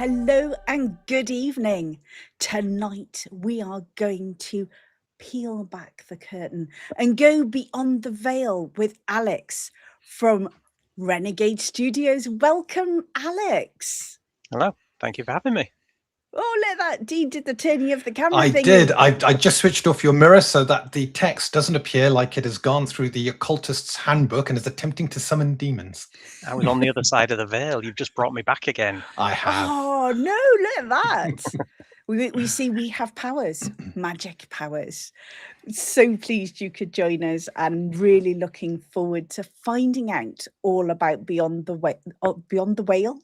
Hello and good evening. Tonight we are going to peel back the curtain and go beyond the veil with Alex from Wrenegade Studios. Welcome, Alex. Hello, thank you for having me. Oh, look at that. Dean did the turning of the camera I thing. did. I just switched off your mirror so that the text doesn't appear like it has gone through the occultist's handbook and is attempting to summon demons. I was on the other side of the veil. You've just brought me back again. I have. Oh, no, look at that. we see we have powers, magic powers. So pleased you could join us, and really looking forward to finding out all about Beyond the Whale.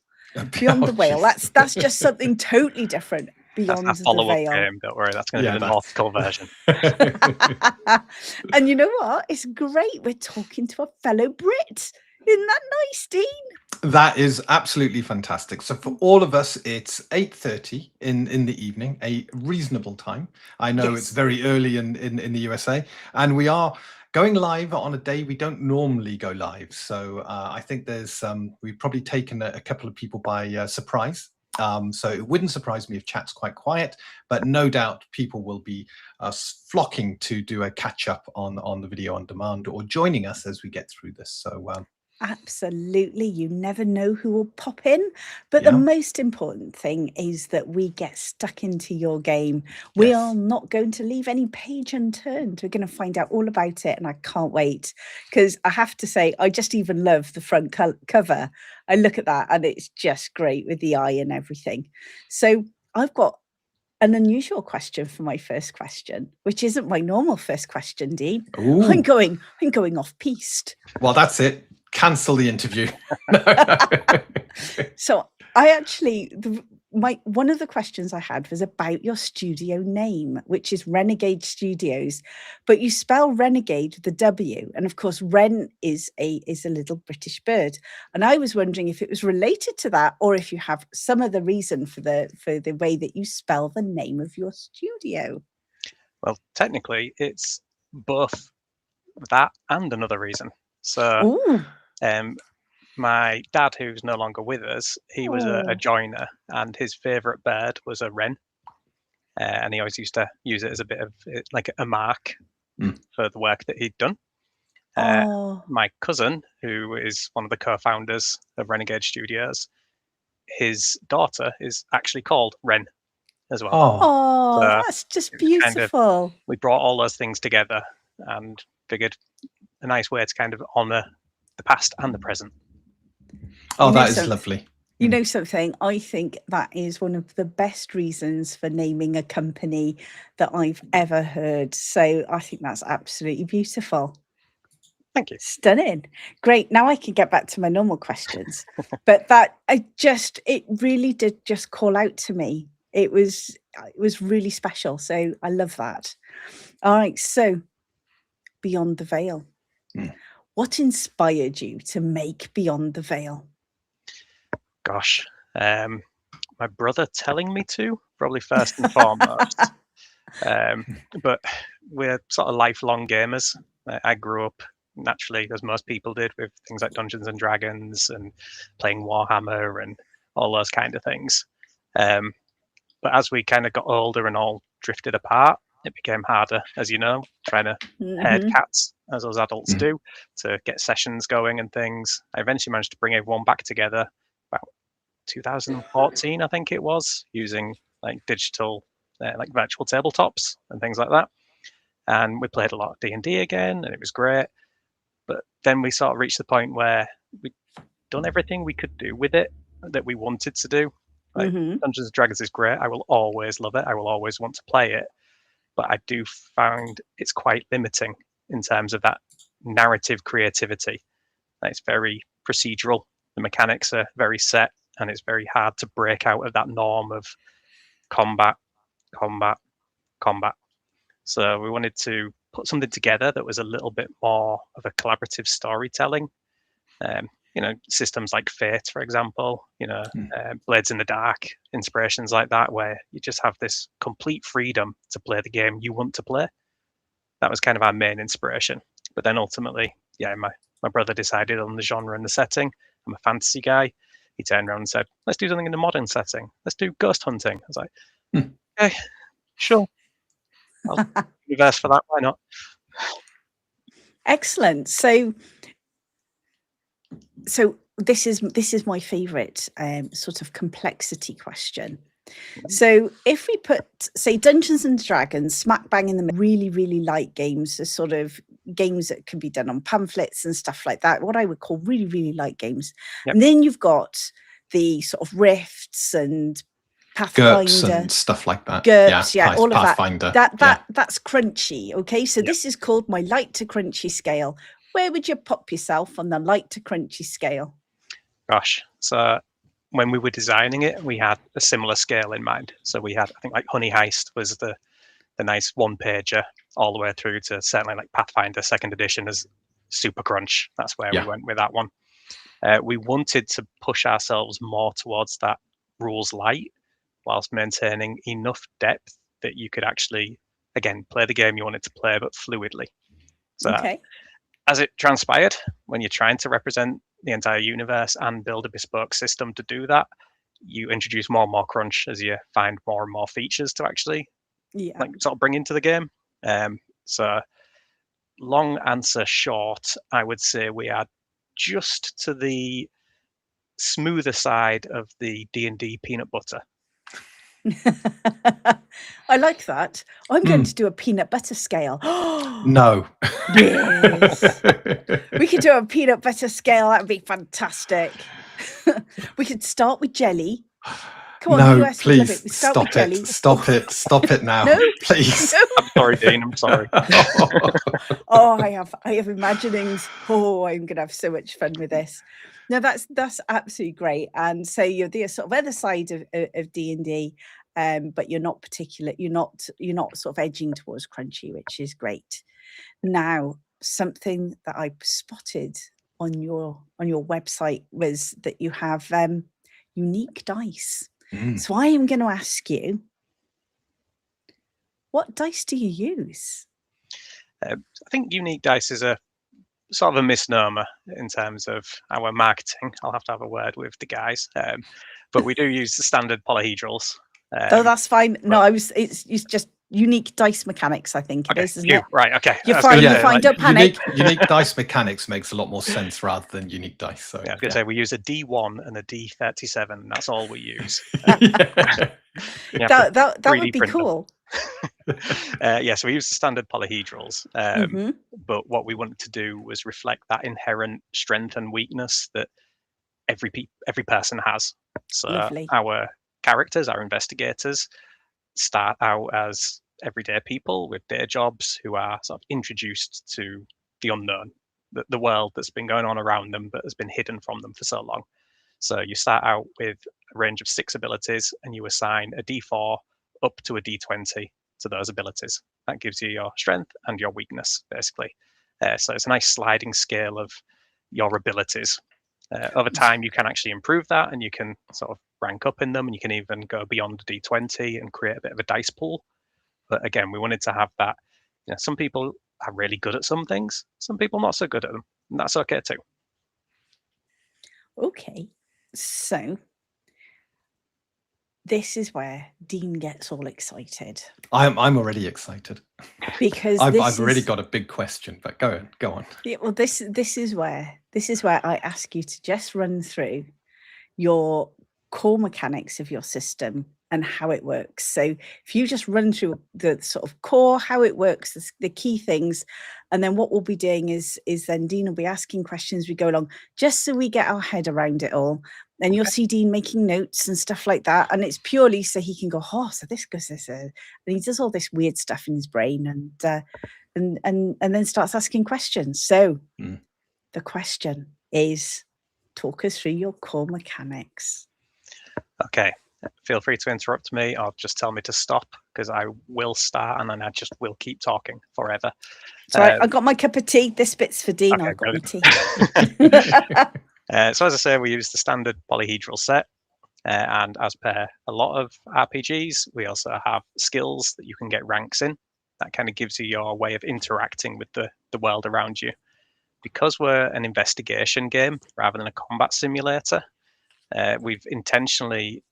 Beyond the Whale. That's just something totally different. Beyond that's a follow-up the Veil. game. Don't worry, that's going to be the nautical version. And you know what? It's great. We're talking to a fellow Brit. Isn't that nice, Dean? That is absolutely fantastic. So for all of us, it's 8:30 in the evening, a reasonable time. I know Yes. it's very early in the USA, and we are going live on a day we don't normally go live. So I think there's we've probably taken a couple of people by surprise. So it wouldn't surprise me if chat's quite quiet, but no doubt people will be flocking to do a catch up on the video on demand or joining us as we get through this. So absolutely, you never know who will pop in, but the most important thing is that we get stuck into your game. We are not going to leave any page unturned. We're going to find out all about it, and I can't wait, because I have to say, I just even love the front cover. I look at that and it's just great with the eye and everything. So I've got an unusual question for my first question, which isn't my normal first question, Dean. Ooh. I'm going off piste. Well, that's it. Cancel the interview. So I actually, one of the questions I had was about your studio name, which is Wrenegade Studios, but you spell renegade with the W, and of course wren is a little British bird, and I was wondering if it was related to that, or if you have some other reason for the way that you spell the name of your studio. Well, technically, it's both that and another reason. So, my dad, who's no longer with us, he was a joiner, and his favourite bird was a wren, and he always used to use it as a bit of like a mark for the work that he'd done. My cousin, who is one of the co-founders of Wrenegade Studios, his daughter is actually called Wren as well. Oh, so that's just beautiful. We brought all those things together and figured a nice way to kind of honour the past and the present. Oh, that is lovely. You know something? I think that is one of the best reasons for naming a company that I've ever heard. So I think that's absolutely beautiful. Thank you. Stunning. Great. Now I can get back to my normal questions. But it really did just call out to me. It was really special. So I love that. All right. So Beyond the Veil. What inspired you to make Beyond the Veil? Gosh, my brother telling me to, probably first and foremost. But we're sort of lifelong gamers. I grew up naturally, as most people did, with things like Dungeons and Dragons and playing Warhammer and all those kind of things. But as we kind of got older and all drifted apart, it became harder, as you know, trying to herd cats, as us adults do, to get sessions going and things. I eventually managed to bring everyone back together about 2014, I think it was, using like digital, like virtual tabletops and things like that. And we played a lot of D&D again, and it was great. But then we sort of reached the point where we'd done everything we could do with it that we wanted to do. Like Dungeons and Dragons is great. I will always love it. I will always want to play it. But I do find it's quite limiting in terms of that narrative creativity. It's very procedural. The mechanics are very set, and it's very hard to break out of that norm of combat. So we wanted to put something together that was a little bit more of a collaborative storytelling. Systems like Fate, for example, Blades in the Dark, inspirations like that, where you just have this complete freedom to play the game you want to play. That was kind of our main inspiration. But then ultimately, my brother decided on the genre and the setting. I'm a fantasy guy. he turned around and said, "Let's do something in a modern setting. Let's do ghost hunting." I was like, "Okay, sure. I'll universe for that. Why not?" Excellent. So this is my favorite sort of complexity question. So if we put, say, Dungeons and Dragons smack bang in the really, really light games, the sort of games that can be done on pamphlets and stuff like that, what I would call really, really light games. Yep. And then you've got the sort of Rifts and Pathfinder, GURPS and stuff like that. GURPS, yeah, all of Pathfinder. That's crunchy. Okay, so this is called my light to crunchy scale. Where would you pop yourself on the light to crunchy scale? Gosh, so when we were designing it, we had a similar scale in mind. So we had, I think, like Honey Heist was the nice one-pager, all the way through to certainly like Pathfinder 2nd edition as super crunch. That's where we went with that one. We wanted to push ourselves more towards that rules light, whilst maintaining enough depth that you could actually, again, play the game you wanted to play, but fluidly. So as it transpired, when you're trying to represent the entire universe and build a bespoke system to do that, you introduce more and more crunch as you find more and more features to actually like sort of bring into the game. So long answer short, I would say we are just to the smoother side of the D&D peanut butter. I like that. I'm going to do a peanut butter scale. No. Yes. We could do a peanut butter scale. That would be fantastic. We could start with jelly. Come on, no, US please would love it. We start with jelly. Stop it now. No, please. No. I'm sorry, Dean. I'm sorry. Oh, I have imaginings. Oh, I'm going to have so much fun with this. No, that's absolutely great. And so you're the sort of other side of D&D, but you're not sort of edging towards crunchy, which is great. Now, something that I spotted on your website was that you have unique dice. So I am going to ask you, what dice do you use? I think unique dice is a sort of a misnomer in terms of our marketing. I'll have to have a word with the guys, but we do use the standard polyhedrals. Oh, that's fine. No, it's just unique dice mechanics, I think it is, isn't it? Right, okay. You're fine, don't panic. Unique dice mechanics makes a lot more sense rather than unique dice. So I was going to say we use a D1 and a D37, and that's all we use. That would be cool. So we use the standard polyhedrals, but what we wanted to do was reflect that inherent strength and weakness that every person has. So our characters, our investigators, start out as everyday people with day jobs who are sort of introduced to the unknown, the world that's been going on around them but has been hidden from them for so long. So you start out with a range of 6 abilities and you assign a D4 up to a D20 to those abilities. That gives you your strength and your weakness, basically. So it's a nice sliding scale of your abilities. Over time, you can actually improve that and you can sort of rank up in them, and you can even go beyond D20 and create a bit of a dice pool. But again, we wanted to have that. Some people are really good at some things, some people not so good at them, and that's okay too. Okay, so this is where Dean gets all excited. I'm already excited because I've already got a big question, but go on. Yeah, well, this is where I ask you to just run through your core mechanics of your system and how it works. So if you just run through the sort of core, how it works, the key things, and then what we'll be doing is then Dean will be asking questions as we go along, just so we get our head around it all. And you'll see Dean making notes and stuff like that. And it's purely so he can go, oh, so this goes this, and he does all this weird stuff in his brain and then starts asking questions. So the question is, talk us through your core mechanics. Okay. Feel free to interrupt me or just tell me to stop, because I will start and then I just will keep talking forever. Sorry, I got my cup of tea. This bit's for Dean. Okay, I've got my tea. So as I say, we use the standard polyhedral set. And as per a lot of RPGs, we also have skills that you can get ranks in. That kind of gives you your way of interacting with the world around you. Because we're an investigation game rather than a combat simulator, We've intentionally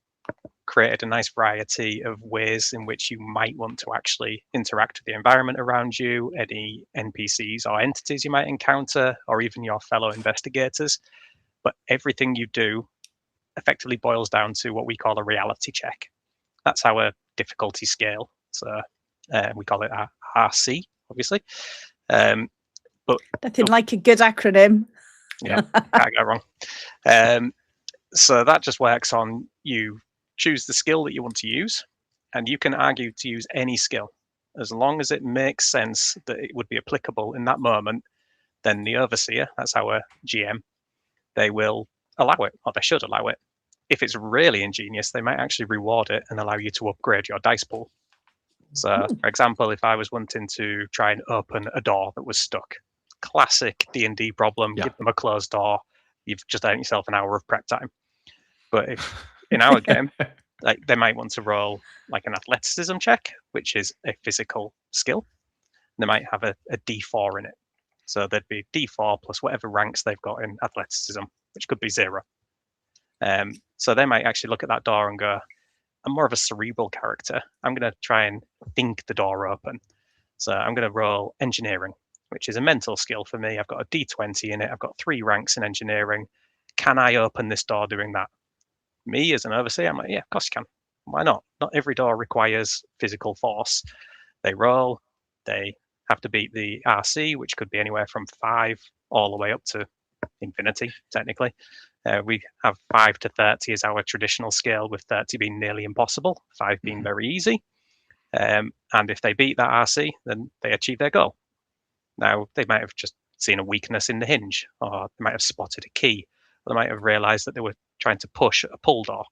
created a nice variety of ways in which you might want to actually interact with the environment around you, any NPCs or entities you might encounter, or even your fellow investigators. But everything you do effectively boils down to what we call a reality check. That's our difficulty scale. So we call it RC, obviously. But nothing like a good acronym. Yeah, can't go wrong. So that just works on you choose the skill that you want to use, and you can argue to use any skill as long as it makes sense that it would be applicable in that moment. Then the overseer, that's our GM, they will allow it, or they should allow it. If it's really ingenious, they might actually reward it and allow you to upgrade your dice pool. So, for example, if I was wanting to try and open a door that was stuck, classic D&D problem, give them a closed door, you've just earned yourself an hour of prep time. But if in our game, like they might want to roll like an athleticism check, which is a physical skill. They might have a D4 in it. So there'd be D4 plus whatever ranks they've got in athleticism, which could be 0. So they might actually look at that door and go, I'm more of a cerebral character. I'm going to try and think the door open. So I'm going to roll engineering, which is a mental skill for me. I've got a D20 in it. I've got 3 ranks in engineering. Can I open this door doing that? Me as an overseer, I'm like, yeah, of course you can. Why not? Not every door requires physical force. They roll. They have to beat the RC, which could be anywhere from 5 all the way up to infinity, technically. We have 5 to 30 as our traditional scale, with 30 being nearly impossible, 5 being very easy. And if they beat that RC, then they achieve their goal. Now, they might have just seen a weakness in the hinge, or they might have spotted a key, or they might have realized that they were trying to push a pull door.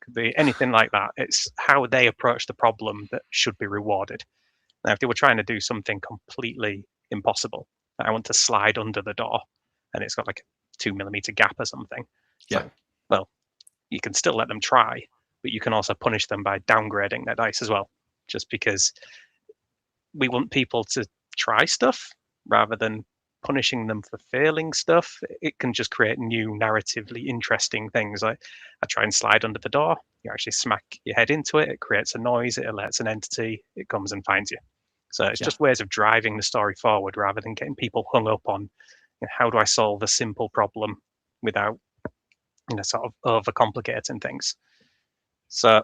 Could be anything like that. It's how they approach the problem that should be rewarded. Now, if they were trying to do something completely impossible, I want to slide under the door, and it's got like a 2mm gap or something. So, well, you can still let them try, but you can also punish them by downgrading their dice as well, just because we want people to try stuff rather than punishing them for failing stuff. It can just create new narratively interesting things. I try and slide under the door, you actually smack your head into it, it creates a noise, it alerts an entity, it comes and finds you. So it's just ways of driving the story forward rather than getting people hung up on, how do I solve a simple problem without sort of overcomplicating things. So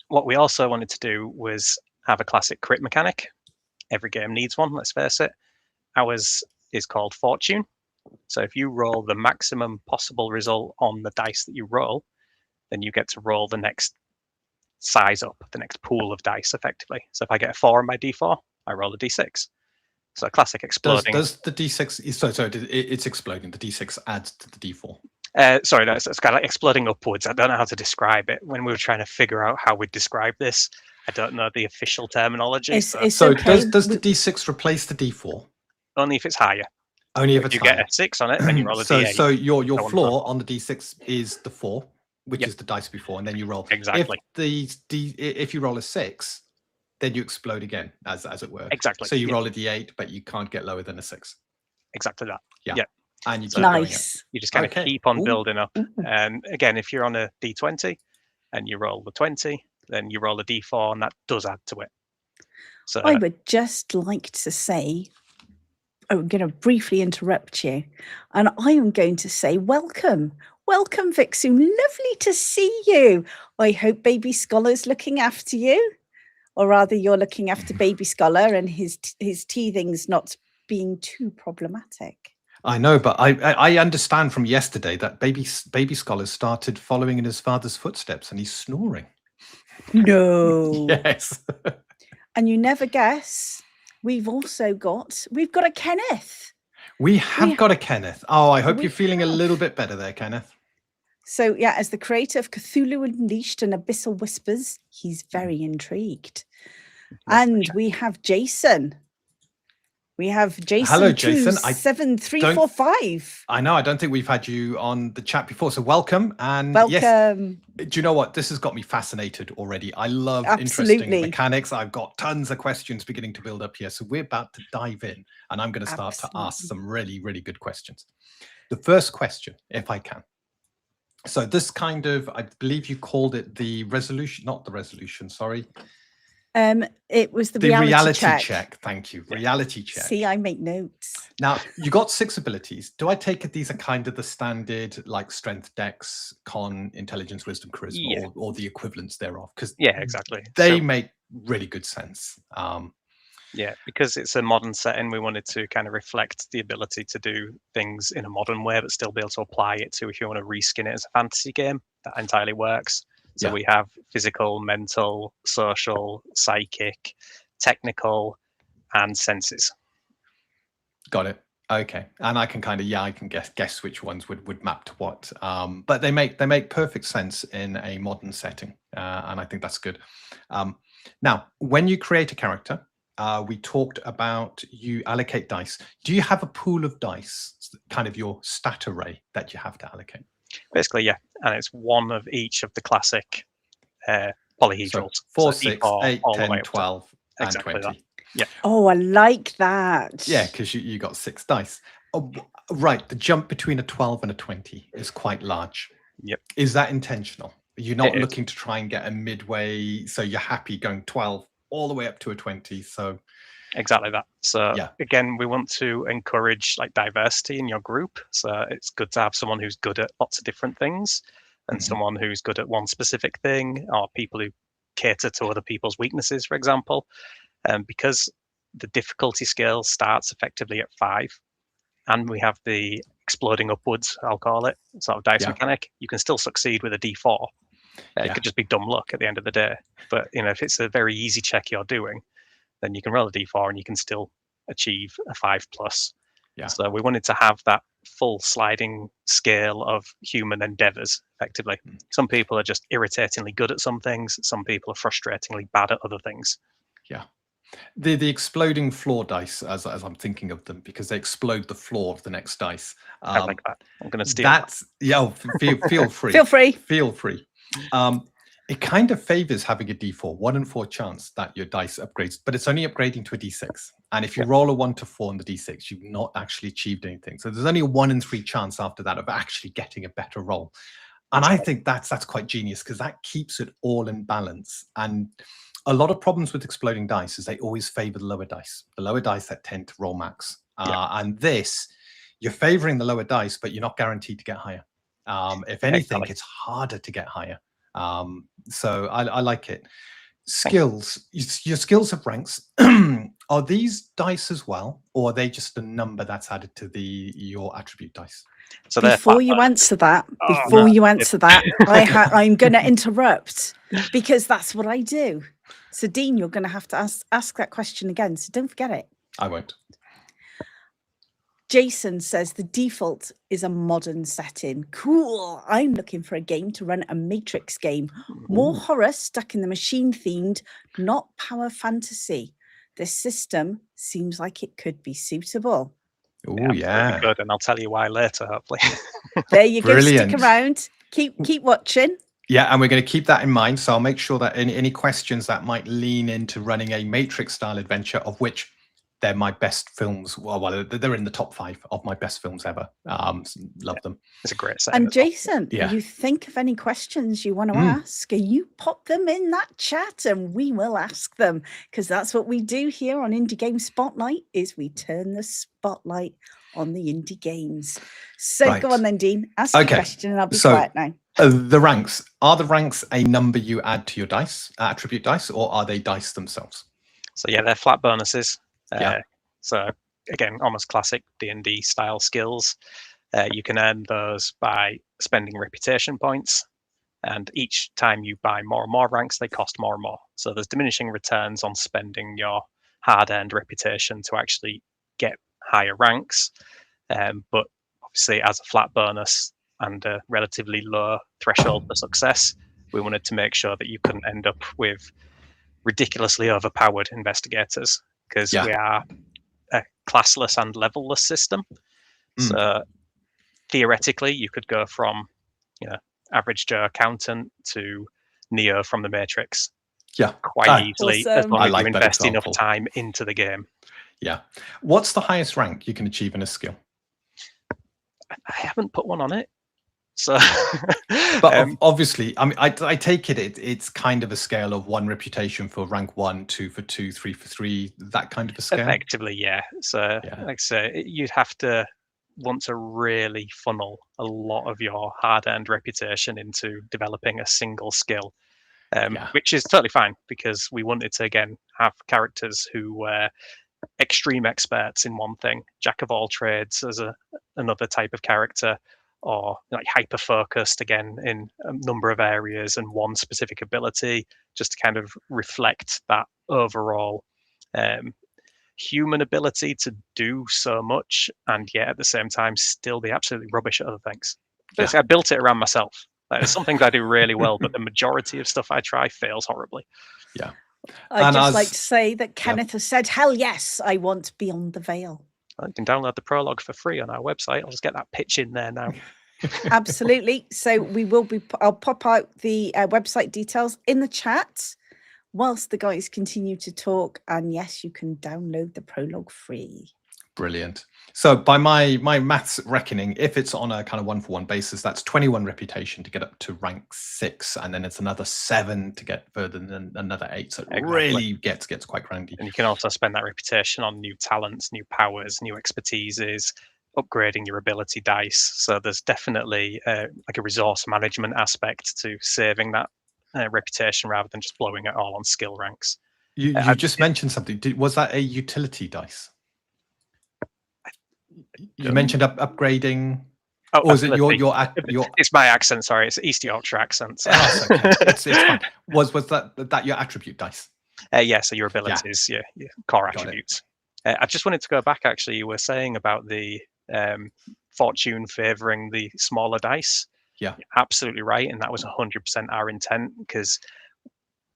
what we also wanted to do was have a classic crit mechanic. Every game needs one, let's face it. Ours is called Fortune. So if you roll the maximum possible result on the dice that you roll, then you get to roll the next size up, the next pool of dice effectively. So if I get a 4 on my D4, I roll a D6. So classic exploding. Does the D6, sorry, it's exploding. The D6 adds to the D4. Sorry, that's kind of like exploding upwards. I don't know how to describe it. When we were trying to figure out how we'd describe this, I don't know the official terminology. So okay. does the D6 replace the D4? Only if it's higher. Only if it's higher. You get a 6 on it, then you roll a D8. So your floor on the D6 is the 4, which is the dice before, and then you roll. Exactly. If you roll a 6, then you explode again, as it were. Exactly. So you roll a D8, but you can't get lower than a 6. Exactly that. Yeah. And you keep nice. You just kind of keep on building up. And again, if you're on a D20 and you roll the 20, then you roll a D4, and that does add to it. So I would just like to say, I'm going to briefly interrupt you, and I am going to say welcome. Welcome, Vixu. Lovely to see you. I hope Baby Scholar's looking after you, or rather you're looking after Baby Scholar and his teething's not being too problematic. I know, but I understand from yesterday that baby Scholar started following in his father's footsteps, and he's snoring. No. Yes. And you never guess, we've got a Kenneth. We have got a Kenneth. Oh, I hope you're feeling a little bit better there, Kenneth. So yeah, as the creator of Cthulhu Unleashed and Abyssal Whispers, he's very intrigued. And we have Jason. We have Jason. Hello, Jason. 77345. I know. I don't think we've had you on the chat before, so welcome. And welcome. Yes, do you know what? This has got me fascinated already. I love interesting mechanics. I've got tons of questions beginning to build up here, so we're about to dive in, and I'm going to start to ask some really, really good questions. The first question, if I can, So this kind of, I believe you called it the resolution, not the resolution, sorry. It was the reality check. Thank you. Reality check. See, I make notes. Now, you got 6 abilities. Do I take it these are kind of the standard, like strength, dex, con, intelligence, wisdom, charisma, or the equivalents thereof? Because exactly. They make really good sense. Yeah, because it's a modern setting, we wanted to kind of reflect the ability to do things in a modern way, but still be able to apply it to if you want to reskin it as a fantasy game. That entirely works. So we have physical, mental, social, psychic, technical, and senses. Got it. Okay, and I can kind of I can guess which ones would map to what. But they make perfect sense in a modern setting, and I think that's good. Now, when you create a character, we talked about you allocate dice. Do you have a pool of dice, kind of your stat array that you have to allocate? Basically, yeah, and it's one of each of the classic polyhedrals. So 4, so 6, D4, 8, all the 10, way up 12, and exactly 20. That. Yeah. Oh, I like that. Yeah, because you got 6 dice. Oh, right, the jump between a 12 and a 20 is quite large. Yep. Is that intentional? You're not looking to try and get a midway, so you're happy going 12 all the way up to a 20. So exactly that. So again, we want to encourage like diversity in your group. So it's good to have someone who's good at lots of different things and someone who's good at one specific thing, or people who cater to other people's weaknesses, for example. Because the difficulty scale starts effectively at 5, and we have the exploding upwards, I'll call it, sort of dice mechanic, you can still succeed with a D4. It could just be dumb luck at the end of the day. But if it's a very easy check you're doing, then you can roll a D4 and you can still achieve a 5+. Yeah. So we wanted to have that full sliding scale of human endeavors, effectively. Some people are just irritatingly good at some things. Some people are frustratingly bad at other things. Yeah. The exploding floor dice, as I'm thinking of them, because they explode the floor of the next dice. I like that. I'm going to steal that. Yeah, feel free. Feel free. It kind of favors having a D4, 1 in 4 chance that your dice upgrades, but it's only upgrading to a D6. And if you roll a 1 to 4 on the D6, you've not actually achieved anything. So there's only a 1 in 3 chance after that of actually getting a better roll. And I think that's quite genius, because that keeps it all in balance. And a lot of problems with exploding dice is they always favor the lower dice that tend to roll max. And this, you're favoring the lower dice, but you're not guaranteed to get higher. If anything, it's harder to get higher. So I like it. Skills, your skills have ranks. Are these dice as well, or are they just a number that's added to your attribute dice? So before you answer that, I'm going to interrupt, because that's what I do. So Dean, you're going to have to ask that question again. So don't forget it. I won't. Jason says the default is a modern setting. Cool. I'm looking for a game to run a Matrix game. More horror stuck in the machine themed, not power fantasy. This system seems like it could be suitable. Oh, yeah. Good, and I'll tell you why later, hopefully. There you go. Stick around. Keep watching. Yeah, and we're going to keep that in mind. So I'll make sure that any questions that might lean into running a Matrix-style adventure, of which they're my best films. Well, they're in the top 5 of my best films ever. Love them. It's a great set. And Jason, you think of any questions you want to ask, you pop them in that chat and we will ask them, because that's what we do here on Indie Game Spotlight, is we turn the spotlight on the indie games. So go on then, Dean. Ask a question and I'll be quiet now. The ranks. Are the ranks a number you add to your dice, attribute dice, or are they dice themselves? So yeah, they're flat bonuses. So again, almost classic D&D style skills. You can earn those by spending reputation points, and each time you buy more and more ranks, they cost more and more. So there's diminishing returns on spending your hard-earned reputation to actually get higher ranks. But obviously, as a flat bonus and a relatively low threshold for success, we wanted to make sure that you couldn't end up with ridiculously overpowered investigators, because we are a classless and levelless system. So theoretically, you could go from, average Joe accountant to Neo from the Matrix. Quite easily, as long as you invest enough time into the game. Yeah. What's the highest rank you can achieve in a skill? I haven't put one on it. So, But obviously, I mean, I take it's kind of a scale of 1 reputation for rank 1, 2 for 2, 3 for 3, that kind of a scale. Effectively, yeah. So, like I say, you'd have to want to really funnel a lot of your hard-earned reputation into developing a single skill, which is totally fine because we wanted to again have characters who were extreme experts in one thing, jack of all trades as another type of character, or like hyper focused again in a number of areas and one specific ability, just to kind of reflect that overall human ability to do so much and yet at the same time still be absolutely rubbish at other things. Basically, I built it around myself. There's some things I do really well, but the majority of stuff I try fails horribly. Yeah. I'd just like to say that Kenneth has said, hell yes, I want Beyond the Veil. You can download the prologue for free on our website. I'll just get that pitch in there now. Absolutely. So I'll pop out the website details in the chat whilst the guys continue to talk. And yes, you can download the prologue free. Brilliant. So by my maths reckoning, if it's on a kind of 1-for-1 basis, that's 21 reputation to get up to rank 6, and then it's another 7 to get further than another 8. So it really gets quite cranky. And you can also spend that reputation on new talents, new powers, new expertises, upgrading your ability dice. So there's definitely like a resource management aspect to saving that reputation rather than just blowing it all on skill ranks. You just mentioned something. Was that a utility dice? You mentioned upgrading. Oh, or is it your It's my accent. Sorry, it's East Yorkshire accent. So. Oh, okay. it's fine. Was that your attribute dice? Yeah. So your abilities, your core attributes. I just wanted to go back. Actually, you were saying about the fortune favouring the smaller dice. Yeah, you're absolutely right, and that was 100% our intent because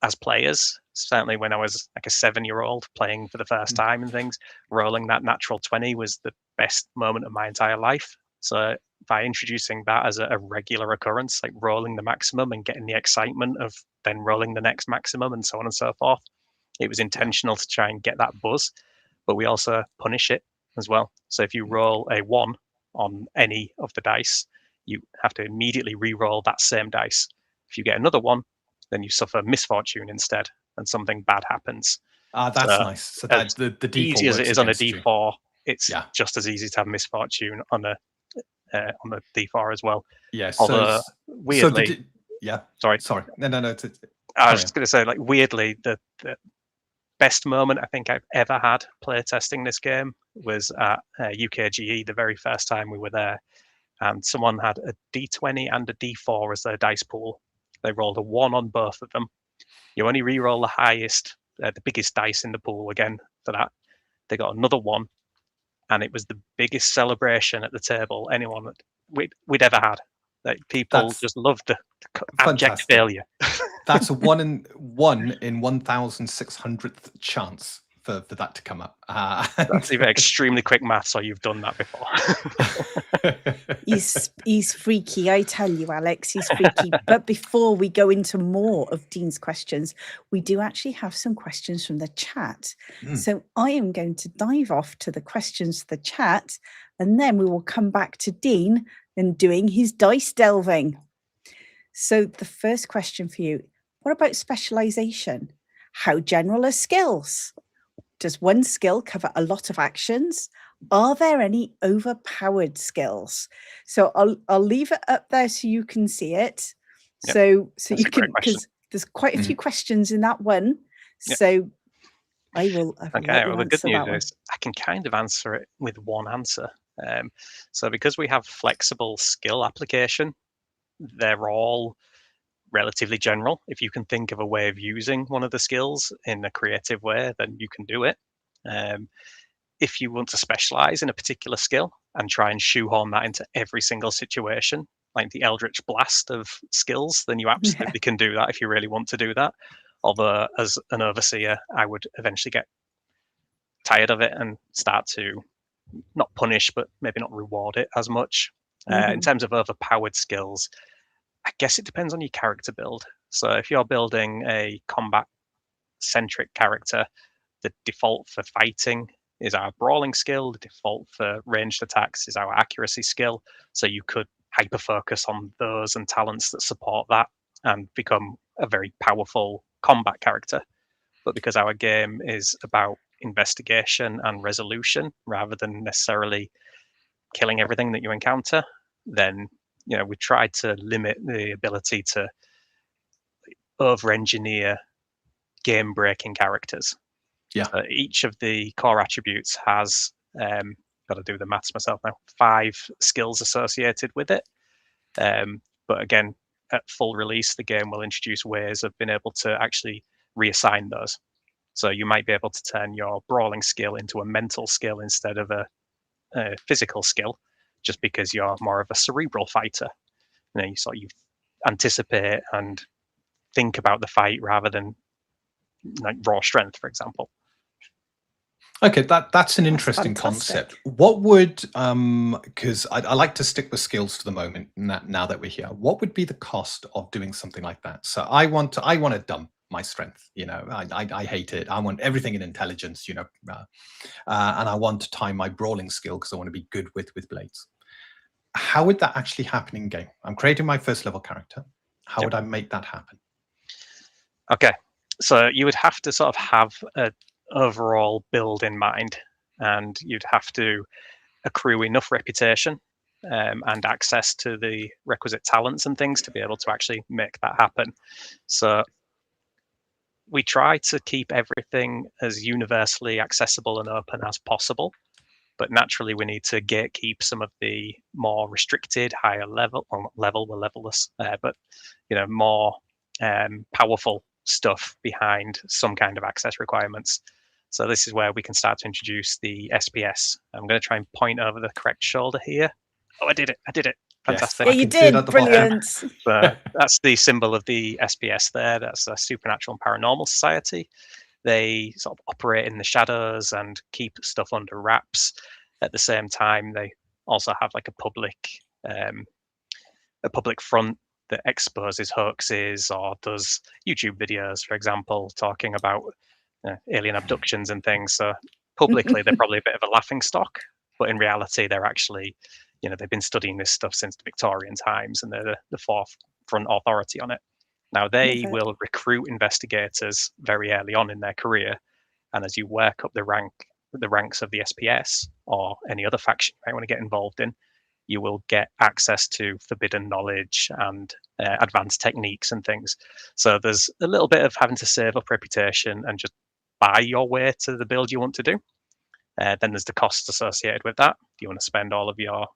as players, certainly when I was like a 7-year-old playing for the first time and things, rolling that natural 20 was the best moment of my entire life. So by introducing that as a regular occurrence, like rolling the maximum and getting the excitement of then rolling the next maximum and so on and so forth, it was intentional to try and get that buzz, but we also punish it as well. So if you roll a 1 on any of the dice, you have to immediately re-roll that same dice. If you get another 1, then you suffer misfortune instead, and something bad happens. That's nice. So that's the default. Easy as it is on a D4, it's just as easy to have misfortune on a D4 as well. Yeah. Although weirdly, Sorry. No. I was just going to say, like weirdly, the best moment I think I've ever had playtesting this game was at UKGE, the very first time we were there, and someone had a D20 and a D4 as their dice pool. They rolled a 1 on both of them. You only re-roll the highest, the biggest dice in the pool again for that. They got another 1, and it was the biggest celebration at the table anyone we'd ever had. Like people just loved the abject failure. That's a 1 in 1,600th chance for that to come up. That's either extremely quick maths or you've done that before. He's freaky, I tell you, Alex. He's freaky. But before we go into more of Dean's questions, we do actually have some questions from the chat. So I am going to dive off to the questions of the chat, and then we will come back to Dean and doing his dice delving. So the first question for you, what about specialization? How general are skills? Does one skill cover a lot of actions? Are there any overpowered skills? So I'll leave it up there so you can see it. Yep. So you can, because there's quite a few questions in that one. Yep. So I will. Okay. Well, the good news is I can kind of answer it with one answer. So because we have flexible skill application, they're all relatively general. If you can think of a way of using one of the skills in a creative way, then you can do it. If you want to specialize in a particular skill and try and shoehorn that into every single situation, like the Eldritch Blast of skills, then you absolutely can do that if you really want to do that. Although as an overseer, I would eventually get tired of it and start to not punish, but maybe not reward it as much. In terms of overpowered skills, I guess it depends on your character build. So if you're building a combat-centric character, the default for fighting is our brawling skill. The default for ranged attacks is our accuracy skill. So you could hyper focus on those and talents that support that and become a very powerful combat character. But because our game is about investigation and resolution rather than necessarily killing everything that you encounter, then we tried to limit the ability to over-engineer game-breaking characters. Yeah. So each of the core attributes has, got to do the maths myself now, 5 skills associated with it. But again, at full release, the game will introduce ways of being able to actually reassign those. So you might be able to turn your brawling skill into a mental skill instead of a physical skill, just because you're more of a cerebral fighter. You anticipate and think about the fight rather than like raw strength, for example. Okay, that's an interesting concept. What would, because I like to stick with skills for the moment now that we're here, what would be the cost of doing something like that? So I want to dump my strength, I hate it. I want everything in intelligence, and I want to time my brawling skill because I want to be good with blades. How would that actually happen in game? I'm creating my first level character. How would I make that happen? Okay, so you would have to sort of have a overall build in mind, and you'd have to accrue enough reputation and access to the requisite talents and things to be able to actually make that happen. So we try to keep everything as universally accessible and open as possible, but naturally we need to gatekeep some of the more restricted, higher level, well, not level, we're levelless, but more powerful stuff behind some kind of access requirements. So this is where we can start to introduce the SPS. I'm going to try and point over the correct shoulder here. Oh, I did it. Fantastic. Yes, yeah, you did. Brilliant. So that's the symbol of the SPS there. That's a Supernatural and Paranormal Society. They sort of operate in the shadows and keep stuff under wraps. At the same time, they also have like a public front that exposes hoaxes or does YouTube videos, for example, talking about alien abductions and things. So publicly, they're probably a bit of a laughing stock, but in reality, they're actually, they've been studying this stuff since the Victorian times, and they're the forefront authority on it. Now, they will recruit investigators very early on in their career, and as you work up the ranks of the SPS or any other faction you might want to get involved in, you will get access to forbidden knowledge and advanced techniques and things. So there's a little bit of having to save up reputation and just buy your way to the build you want to do. Then there's the costs associated with that. Do you want to spend all of your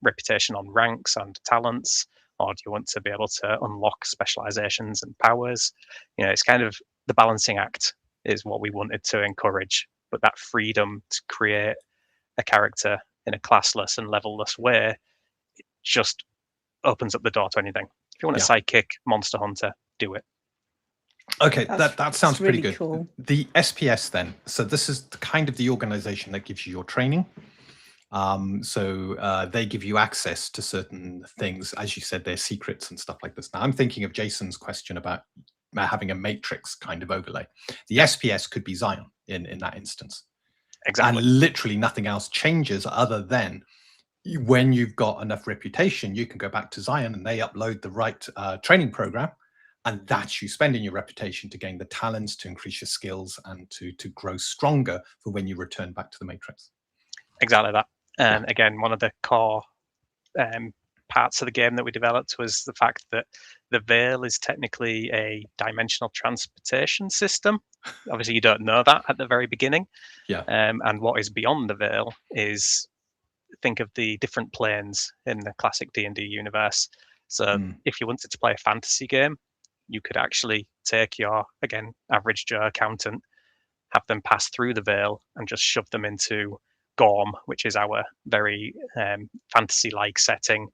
reputation on ranks and talents, or do you want to be able to unlock specializations and powers? It's kind of the balancing act is what we wanted to encourage, but that freedom to create a character in a classless and levelless way, it just opens up the door to anything. If you want a sidekick monster hunter, do it. Okay, that sounds really pretty good. Cool. The SPS then, so this is kind of the organization that gives you your training. So they give you access to certain things, as you said, they're secrets and stuff like this. Now I'm thinking of Jason's question about having a matrix kind of overlay. The SPS could be Zion in that instance. Exactly. And literally nothing else changes other than when you've got enough reputation, you can go back to Zion and they upload the right training program. And that's you spending your reputation to gain the talents, to increase your skills, and to grow stronger for when you return back to the Matrix. Exactly that. And again, one of the core parts of the game that we developed was the fact that the Veil is technically a dimensional transportation system. Obviously, you don't know that at the very beginning. Yeah. And what is beyond the Veil is, think of the different planes in the classic D&D universe. So if you wanted to play a fantasy game, you could actually take your, again, average Joe accountant, have them pass through the Veil and just shove them into Gorm, which is our very fantasy-like setting,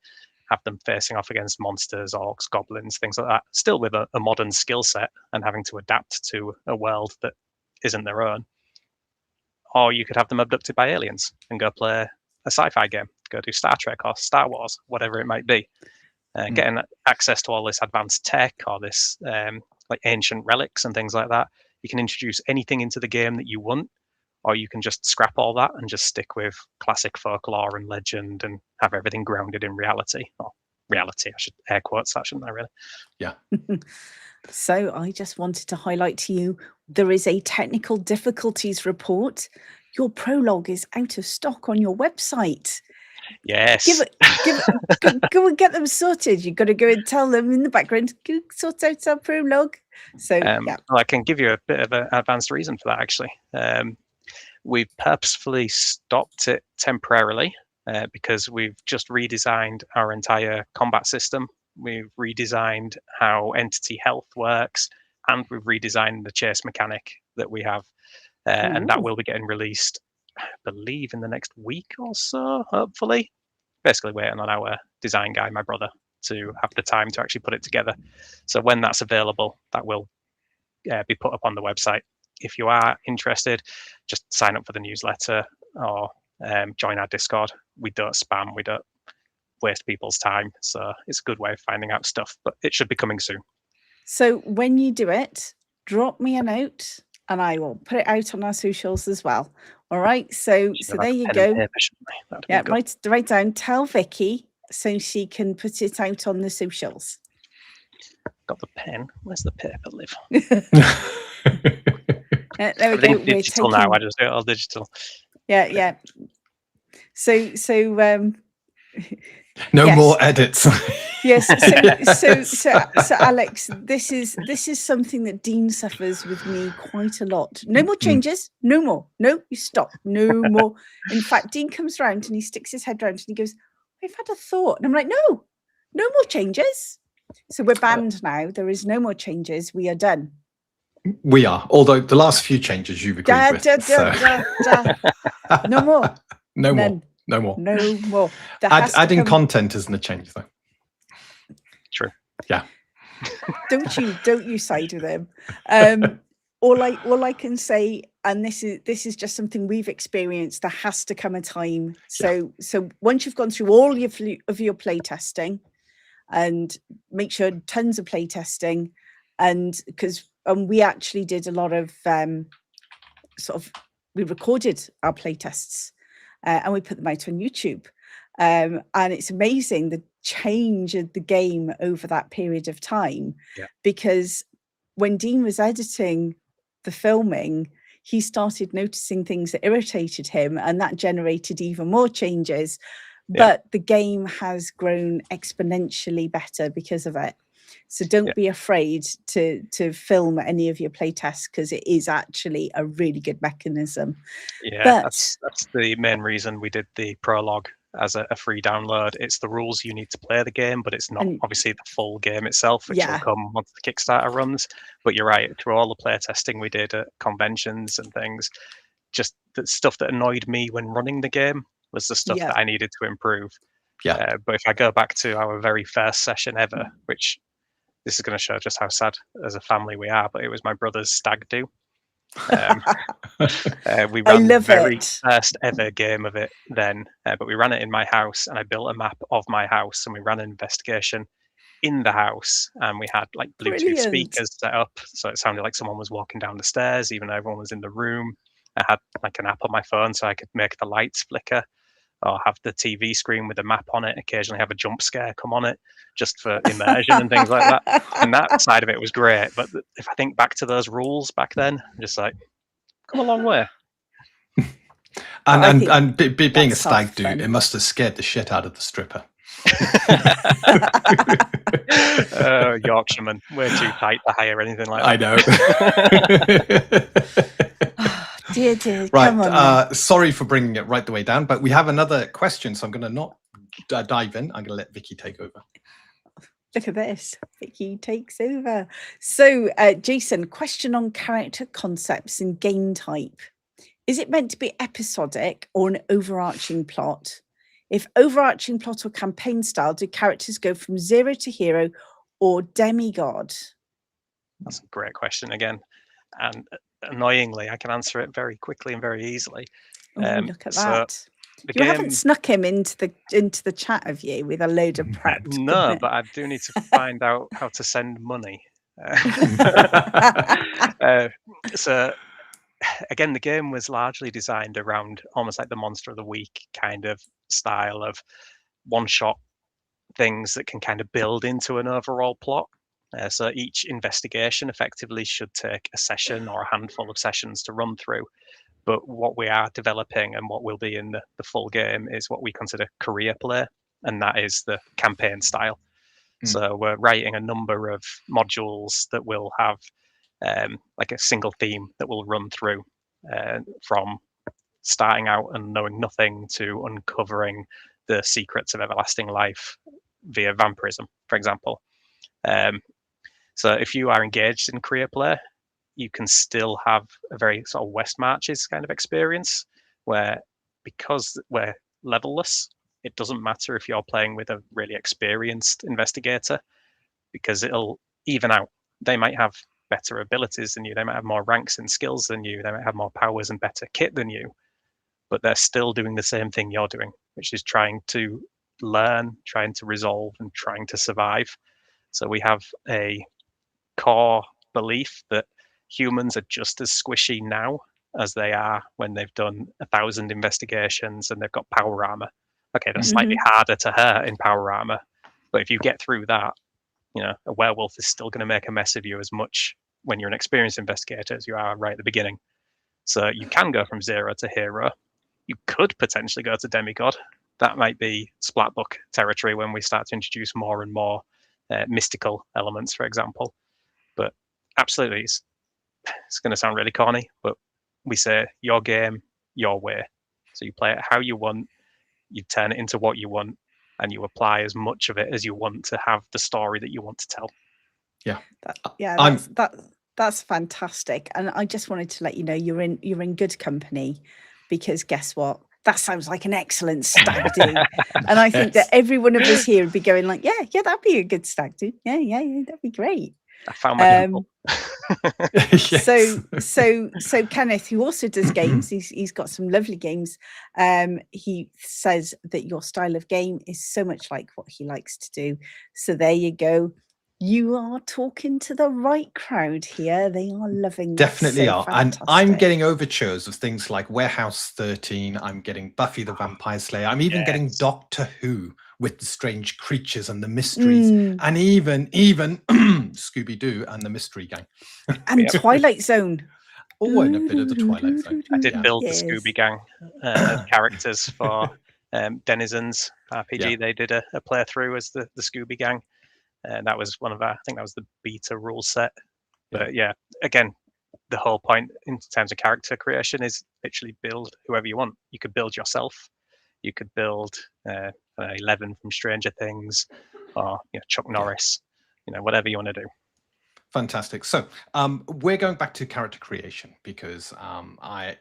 have them facing off against monsters, orcs, goblins, things like that, still with a modern skill set and having to adapt to a world that isn't their own. Or you could have them abducted by aliens and go play a sci-fi game, go do Star Trek or Star Wars, whatever it might be. Getting access to all this advanced tech or this like ancient relics and things like that, you can introduce anything into the game that you want, or you can just scrap all that and just stick with classic folklore and legend and have everything grounded in reality. Or reality, I should air quotes that, shouldn't I, really? Yeah. So I just wanted to highlight to you, there is a technical difficulties report. Your prologue is out of stock on your website. Yes. Go and get them sorted. You've got to go and tell them in the background, go sort out our prologue. So yeah. Well, I can give you a bit of an advanced reason for that, actually. We've purposefully stopped it temporarily because we've just redesigned our entire combat system. We've redesigned how entity health works, and we've redesigned the chase mechanic that we have. And that will be getting released, I believe, in the next week or so, hopefully. Basically waiting on our design guy, my brother, to have the time to actually put it together. So when that's available, that will be put up on the website. If you are interested, just sign up for the newsletter or join our Discord. We don't spam, we don't waste people's time. So it's a good way of finding out stuff, but it should be coming soon. So when you do it, drop me a note and I will put it out on our socials as well. All right. So there you go. Yeah, write down, tell Vicky so she can put it out on the socials. Got the pen. Where's the paper live? There we go. We're digital now. I just do it all digital. Yeah. So no more edits. Yes. So Alex, this is something that Dean suffers with me quite a lot. No more changes. No more. No, you stop. No more. In fact, Dean comes round and he sticks his head round and he goes, "I've had a thought," and I'm like, "No more changes." So we're banned now. There is no more changes. We are done. We are. Although the last few changes you've agreed with. No more. No more. No more. No more. Adding content isn't a change, though. True. Yeah. Don't you side with him. All I can say, and this is just something we've experienced, there has to come a time. So once you've gone through all of your play testing, and make sure tons of play testing, and we actually did a lot of we recorded our play tests and we put them out on YouTube, and it's amazing the change of the game over that period of time. Because when Dean was editing the filming, he started noticing things that irritated him, and that generated even more changes. But the game has grown exponentially better because of it. So don't be afraid to film any of your playtests, because it is actually a really good mechanism. Yeah, that's the main reason we did the prologue as a free download. It's the rules you need to play the game, but it's not obviously the full game itself, which will come once the Kickstarter runs. But you're right, through all the play testing we did at conventions and things, just the stuff that annoyed me when running the game was the stuff that I needed to improve. But if I go back to our very first session ever, which this is going to show just how sad as a family we are, but it was my brother's stag do. We ran the very first ever game of it then, but we ran it in my house, and I built a map of my house, and we ran an investigation in the house, and we had like Bluetooth speakers set up, so it sounded like someone was walking down the stairs even though everyone was in the room. I had like an app on my phone so I could make the lights flicker, or have the TV screen with a map on it, occasionally have a jump scare come on it just for immersion and things like that. And that side of it was great. But if I think back to those rules back then, I'm just like, come a long way. And being a stag do, it must have scared the shit out of the stripper. Yorkshireman, we're too tight to hire anything like that. I know. Dear, right. Come on, sorry for bringing it right the way down, but we have another question, so I'm going to not dive in. I'm going to let Vicky take over. Look at this. Vicky takes over. So, Jason, question on character concepts and game type. Is it meant to be episodic or an overarching plot? If overarching plot or campaign style, do characters go from 0 to hero or demigod? That's a great question again. And annoyingly, I can answer it very quickly and very easily. Look at that. You haven't snuck him into the chat, have you, with a load of prep? No, but I do need to find out how to send money. So again, the game was largely designed around almost like the Monster of the Week kind of style of one-shot things that can kind of build into an overall plot. So each investigation effectively should take a session or a handful of sessions to run through. But what we are developing and what will be in the full game is what we consider career play, and that is the campaign style. So we're writing a number of modules that will have like a single theme that will run through from starting out and knowing nothing to uncovering the secrets of everlasting life via vampirism, for example. So if you are engaged in career play, you can still have a very sort of West Marches kind of experience where, because we're levelless, it doesn't matter if you're playing with a really experienced investigator, because it'll even out. They might have better abilities than you, they might have more ranks and skills than you, they might have more powers and better kit than you, but they're still doing the same thing you're doing, which is trying to learn, trying to resolve, and trying to survive. So we have a core belief that humans are just as squishy now as they are when they've done 1,000 investigations and they've got power armor. Okay, they're slightly harder to hurt in power armor, but if you get through that, you know, a werewolf is still going to make a mess of you as much when you're an experienced investigator as you are right at the beginning. So you can go from 0 to hero. You could potentially go to demigod. That might be splatbook territory when we start to introduce more and more mystical elements, for example. But absolutely, it's going to sound really corny, but we say your game, your way. So you play it how you want, you turn it into what you want, and you apply as much of it as you want to have the story that you want to tell. Yeah, that's fantastic. And I just wanted to let you know you're in good company, because guess what? That sounds like an excellent stag do. And I think that every one of us here would be going like, yeah, that'd be a good stag do. Yeah, that'd be great. I found my dimple. So Kenneth, who also does games, he's got some lovely games. He says that your style of game is so much like what he likes to do. So there you go. You are talking to the right crowd here. They are loving this. Definitely are. Fantastic. And I'm getting overtures of things like Warehouse 13. I'm getting Buffy the Vampire Slayer. I'm even getting Doctor Who with the strange creatures and the mysteries. And even Scooby-Doo and the Mystery Gang. And Twilight Zone. Oh, and a bit of the Twilight Zone. I did build the Scooby Gang characters for Denizens RPG. Yeah. They did a playthrough as the Scooby Gang. And that was one of our, I think that was the beta rule set. But yeah, again, the whole point in terms of character creation is literally build whoever you want. You could build yourself. You could build 11 from Stranger Things, or Chuck Norris, whatever you want to do. Fantastic. So we're going back to character creation, because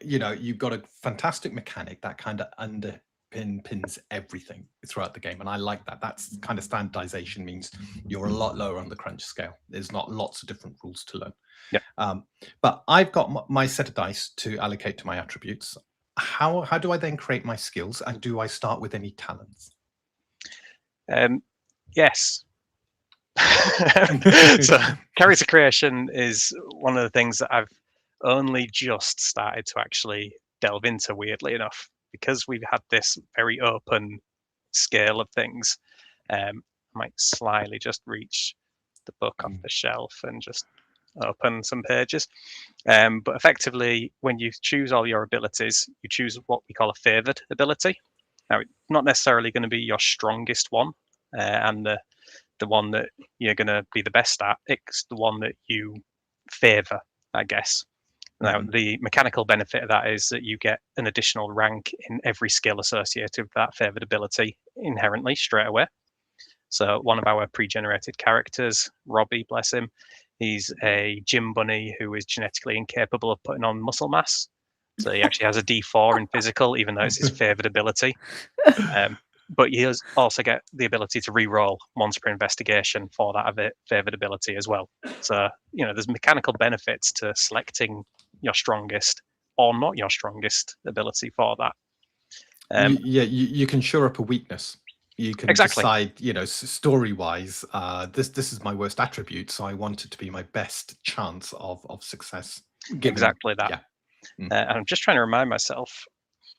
you've got a fantastic mechanic that kind of underpins everything throughout the game, and I like that. That's kind of standardization means you're a lot lower on the crunch scale. There's not lots of different rules to learn. Yeah. But I've got my set of dice to allocate to my attributes. How do I then create my skills, and do I start with any talents? Yes. So character creation is one of the things that I've only just started to actually delve into, weirdly enough, because we've had this very open scale of things. I might slyly just reach the book off the shelf and just open some pages. But effectively, when you choose all your abilities, you choose what we call a favored ability. Now, it's not necessarily going to be your strongest one, and the one that you're going to be the best at. It's the one that you favor, I guess. Now, the mechanical benefit of that is that you get an additional rank in every skill associated with that favored ability inherently straight away. So one of our pre-generated characters, Robbie, bless him, he's a gym bunny who is genetically incapable of putting on muscle mass. So he actually has a D4 in physical, even though it's his favored ability. But he has also get the ability to re-roll once per investigation for that favored ability as well. So, there's mechanical benefits to selecting your strongest or not your strongest ability for that. You can shore up a weakness. You can decide, story-wise, this is my worst attribute, so I want it to be my best chance of success. Exactly that. Yeah. And I'm just trying to remind myself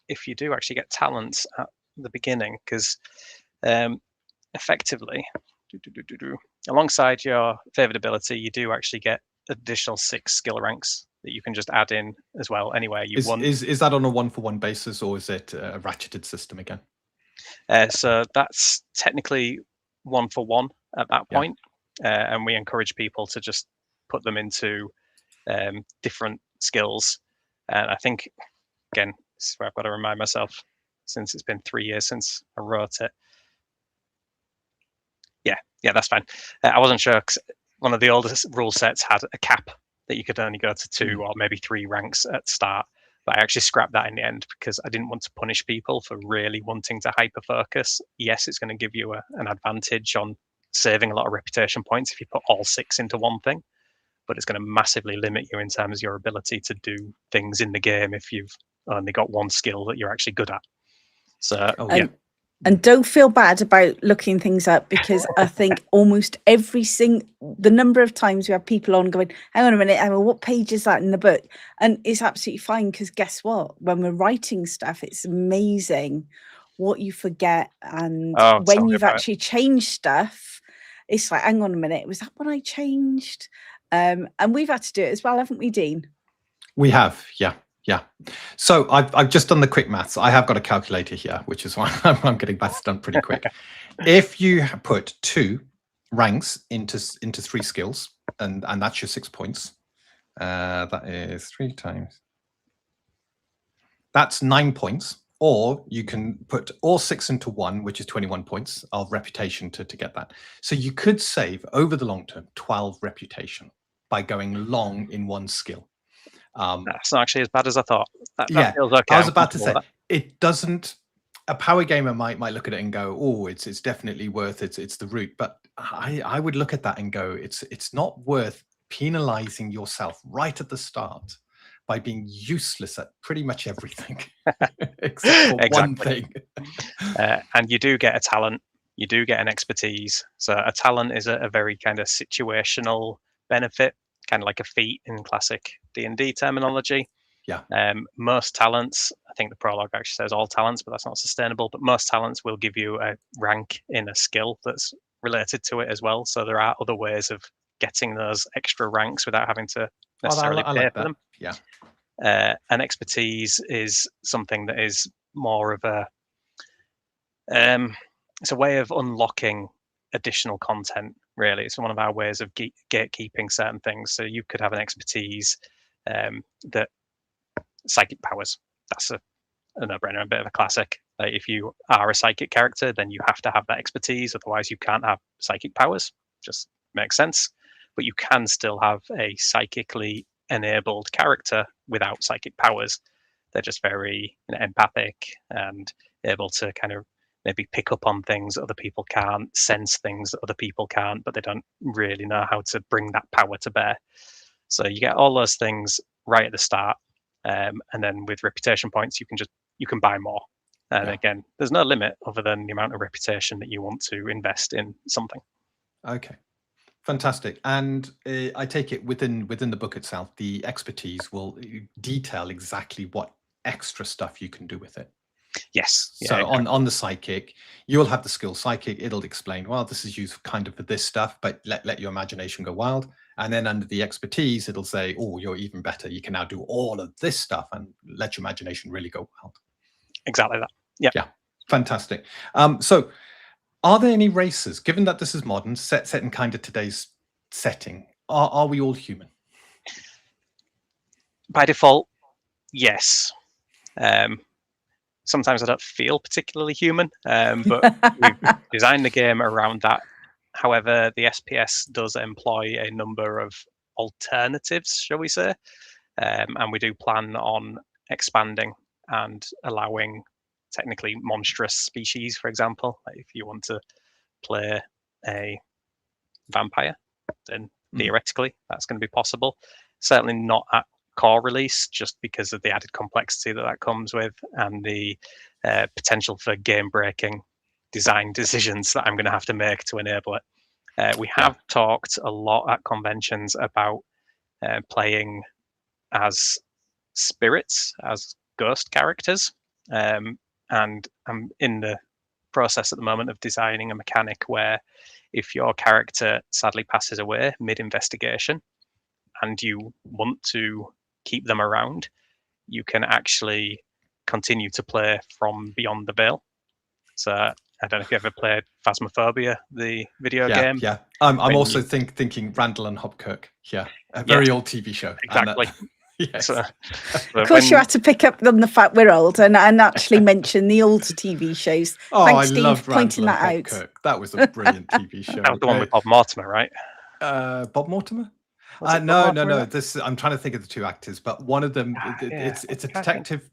if you do actually get talents at the beginning, because effectively, alongside your favored ability, you do actually get additional 6 skill ranks that you can just add in as well anywhere you want. Is that on a 1-for-1 basis, or is it a ratcheted system again? So that's technically 1-for-1 at that point. And we encourage people to just put them into different skills. And I think, again, this is where I've got to remind myself, since it's been 3 years since I wrote it. Yeah, that's fine. I wasn't sure, because one of the oldest rule sets had a cap that you could only go to 2 or maybe 3 ranks at start. But I actually scrapped that in the end because I didn't want to punish people for really wanting to hyper focus. Yes, it's going to give you an advantage on saving a lot of reputation points if you put all 6 into one thing, but it's going to massively limit you in terms of your ability to do things in the game if you've only got one skill that you're actually good at. So And don't feel bad about looking things up, because I think almost the number of times we have people on going, hang on a minute, Emma, what page is that in the book? And it's absolutely fine, because guess what? When we're writing stuff, it's amazing what you forget. And when you've actually changed stuff, it's like, hang on a minute, was that what I changed? And we've had to do it as well, haven't we, Dean? We have, yeah. So I've just done the quick maths. I have got a calculator here, which is why I'm getting maths done pretty quick. If you put 2 ranks into 3 skills, and that's your 6 points, that is 3 times. That's 9 points. Or you can put all 6 into 1, which is 21 points of reputation to get that. So you could save over the long term 12 reputation by going long in one skill. That's not actually as bad as I thought. That feels okay. I was about to say, it doesn't. A power gamer might look at it and go, "Oh, it's definitely worth it. It's the route." But I would look at that and go, "It's not worth penalizing yourself right at the start by being useless at pretty much everything, except for one thing." And you do get a talent. You do get an expertise. So a talent is a very kind of situational benefit, kind of like a feat in classic D&D terminology. Most talents, I think the prologue actually says all talents, but that's not sustainable. But most talents will give you a rank in a skill that's related to it as well. So there are other ways of getting those extra ranks without having to necessarily pay for them. And expertise is something that is more of it's a way of unlocking additional content, really. It's one of our ways of gatekeeping certain things. So you could have an expertise that psychic powers. That's a no-brainer, a bit of a classic. If you are a psychic character, then you have to have that expertise. Otherwise, you can't have psychic powers. Just makes sense. But you can still have a psychically enabled character without psychic powers. They're just very empathic and able to kind of maybe pick up on things that other people can't, sense things that other people can't, but they don't really know how to bring that power to bear. So you get all those things right at the start, and then with reputation points, you can buy more. And again, there's no limit other than the amount of reputation that you want to invest in something. Okay, fantastic. And I take it within the book itself, the expertise will detail exactly what extra stuff you can do with it. Yes. So on the psychic, you'll have the skill psychic. It'll explain, well, this is used kind of for this stuff, but let your imagination go wild. And then under the expertise, it'll say, oh, you're even better. You can now do all of this stuff and let your imagination really go wild. Exactly that. Yeah. Fantastic. So are there any races, given that this is modern, set in kind of today's setting, are we all human? By default, yes. Sometimes I don't feel particularly human, but we've designed the game around that. However, the SPS does employ a number of alternatives, shall we say, and we do plan on expanding and allowing technically monstrous species, for example. Like if you want to play a vampire, then theoretically that's going to be possible. Certainly not at core release, just because of the added complexity that comes with and the potential for game-breaking design decisions that I'm going to have to make to enable it. We have talked a lot at conventions about playing as spirits as ghost characters, and I'm in the process at the moment of designing a mechanic where if your character sadly passes away mid-investigation and you want to keep them around, you can actually continue to play from beyond the veil. So I don't know if you ever played Phasmophobia, the video game. Yeah. I'm also thinking Randall and Hobkirk. Yeah, a very old TV show. Exactly. Yes. So, of course, you had to pick up on the fact we're old and actually mention the old TV shows. Oh, Thanks, I Steve, loved for pointing Randall that and out. Hobkirk. That was a brilliant TV show. That was the one with Bob Mortimer, right? Bob Mortimer? No. This I'm trying to think of the two actors, but one of them it's a detective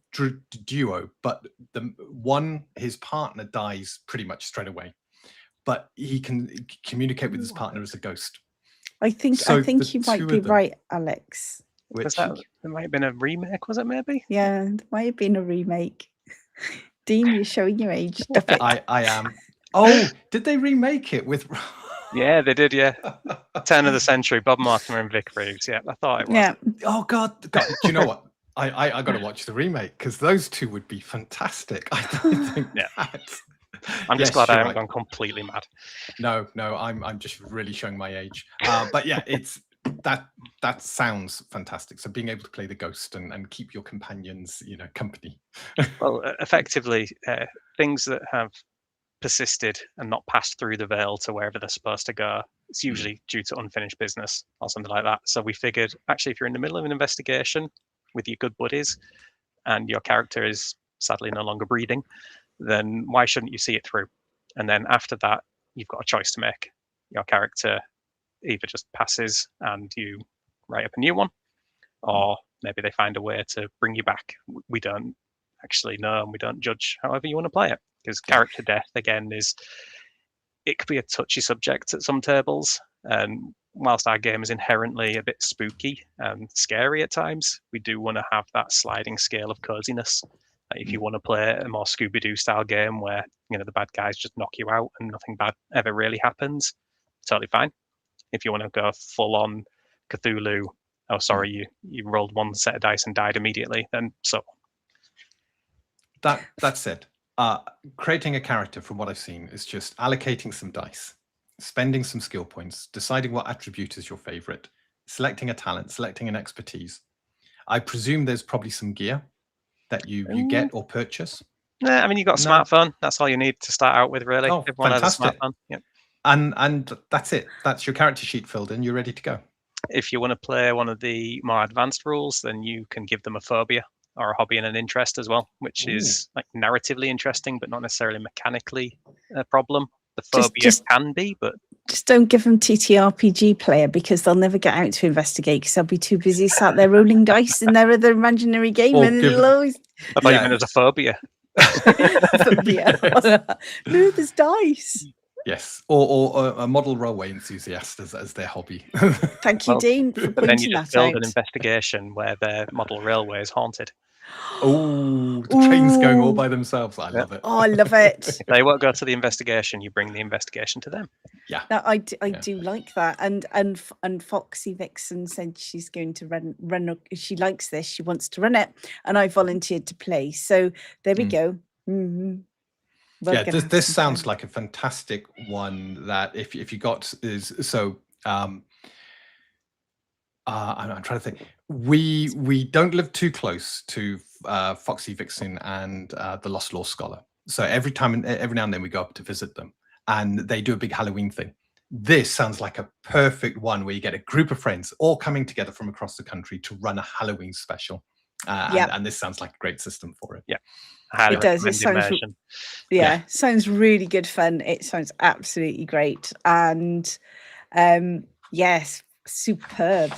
duo, but the one, his partner dies pretty much straight away, but he can communicate with his partner as a ghost. I think you might be right, Alex. There might have been a remake, was it maybe? Yeah, there might have been a remake. Dean, you're showing your age. Stop it. I am. Oh, did they remake it with? Yeah, they did. Yeah, turn of the century, Bob Mortimer and Vic Reeves. Yeah, I thought it was. Yeah. Oh God! Do you know what? I got to watch the remake because those two would be fantastic. I think. Yeah. I'm just glad I haven't gone completely mad. No, I'm just really showing my age. But yeah, it's that sounds fantastic. So being able to play the ghost and keep your companions, company. Well, effectively, things that have persisted and not passed through the veil to wherever they're supposed to go, it's usually due to unfinished business or something like that. So we figured, actually, if you're in the middle of an investigation with your good buddies and your character is sadly no longer breathing, then why shouldn't you see it through? And then after that, you've got a choice to make. Your character either just passes and you write up a new one, or maybe they find a way to bring you back. We don't actually know, and we don't judge however you want to play it, because character death, again, it could be a touchy subject at some tables. And whilst our game is inherently a bit spooky and scary at times, we do want to have that sliding scale of coziness. If you want to play a more Scooby-Doo style game where the bad guys just knock you out and nothing bad ever really happens, totally fine. If you want to go full on Cthulhu, oh sorry, you rolled one set of dice and died immediately, then so that's it. Creating a character, from what I've seen, is just allocating some dice, spending some skill points, deciding what attribute is your favorite, selecting a talent, selecting an expertise. I presume there's probably some gear that you get or purchase. Yeah, I mean, you've got a smartphone. That's all you need to start out with, really. Oh, everyone fantastic. has a smartphone. Yep. And that's it. That's your character sheet filled in. You're ready to go. If you want to play one of the more advanced rules, then you can give them a phobia or a hobby and an interest as well, which is like narratively interesting, but not necessarily mechanically a problem. The phobia can be, but just don't give them ttrpg player, because they'll never get out to investigate because they'll be too busy sat there rolling dice in their other imaginary game, and it'll always. I thought even as a phobia. No, there's dice. Yes, or a model railway enthusiast as their hobby. Thank you, Dean, for pointing then you just that build out. an investigation where their model railway is haunted. Oh, the train's going all by themselves. I love it. Oh, I love it. If they won't go to the investigation, you bring the investigation to them. Yeah, no, I do like that. And Foxy Vixen said she's going to run. She likes this. She wants to run it, and I volunteered to play. So there we go. Mm-hmm. This sounds like a fantastic one. That if you got is so. I'm trying to think. We don't live too close to Foxy Vixen and the Lost Law Scholar. So every now and then we go up to visit them, and they do a big Halloween thing. This sounds like a perfect one where you get a group of friends all coming together from across the country to run a Halloween special. And this sounds like a great system for it. Yeah. It does. It sounds, sounds really good fun. It sounds absolutely great. And yes, superb.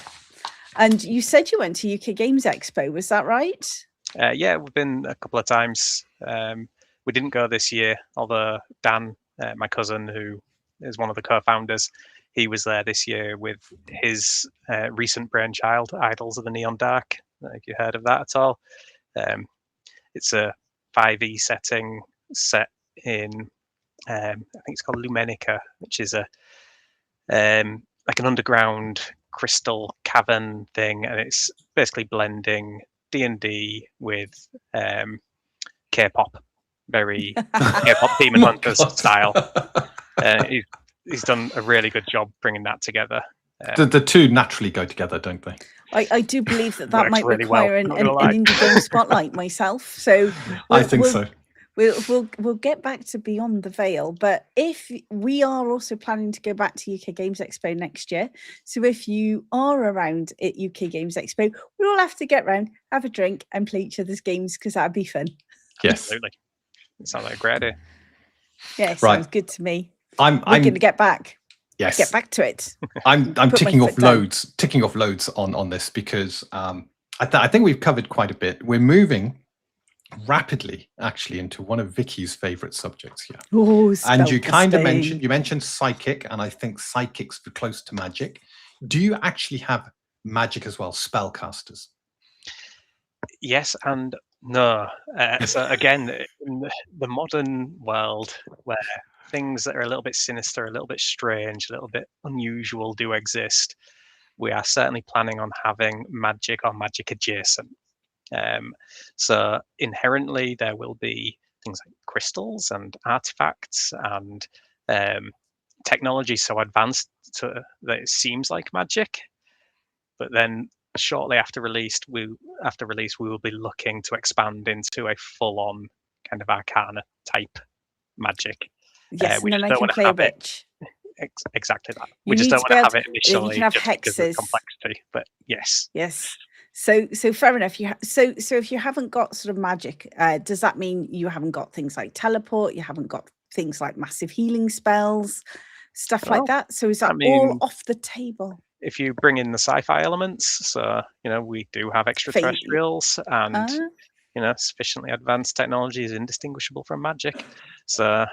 And you said you went to UK Games Expo, was that right? Yeah, we've been a couple of times. We didn't go this year, although Dan, my cousin, who is one of the co-founders, he was there this year with his recent brainchild, Idols of the Neon Dark. I don't know if you heard of that at all. It's a 5e setting set in, I think it's called Lumenica, which is like an underground crystal cavern thing, and it's basically blending D&D with K-pop, very K-pop Demon Hunters style. He's done a really good job bringing that together. The two naturally go together, don't they? I do believe that Works might really well, require an not gonna lie. indie game spotlight myself. So I think so. We'll get back to Beyond the Veil, but if we are also planning to go back to UK Games Expo next year, so if you are around at UK Games Expo, we'll all have to get round, have a drink, and play each other's games because that'd be fun. Yes, Absolutely. It sounds like a great idea. Yeah, Right. sounds good to me. I'm going to get back. Yes, Get back to it. I'm Put my ticking off foot down. loads on this because I think we've covered quite a bit. We're moving rapidly actually into one of Vicky's favorite subjects here. Oh, And you kind of spellcasting. mentioned psychic, and I think psychics are close to magic. Do you actually have magic as well, spellcasters? Yes and no. So again, in the modern world where things that are a little bit sinister, a little bit strange, a little bit unusual do exist, we are certainly planning on having magic or magic adjacent. So inherently there will be things like crystals and artifacts and technology so advanced that it seems like magic, but then shortly after release we will be looking to expand into a full-on kind of arcana type magic. Yes, We and then just I don't can wanna play a have it witch. exactly that. You We just need don't to be want to able have it to- you initially can have just because of hexes. complexity. But yes, Yes. So fair enough. So if you haven't got sort of magic, does that mean you haven't got things like teleport? You haven't got things like massive healing spells, stuff like Well, that? So is that I all mean, off the table? if you bring in the sci-fi elements, so we do have extraterrestrials, and sufficiently advanced technology is indistinguishable from magic. So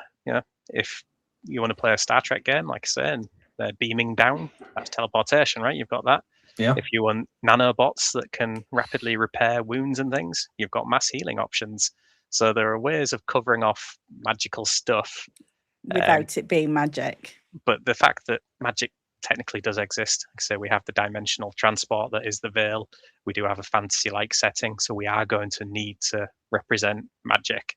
if you want to play a Star Trek game, like I say, and they're beaming down, that's teleportation, right? You've got that. Yeah. If you want nanobots that can rapidly repair wounds and things, you've got mass healing options. So there are ways of covering off magical stuff Without it being magic. but the fact that magic technically does exist, like I say, we have the dimensional transport that is the veil. We do have a fantasy-like setting, so we are going to need to represent magic.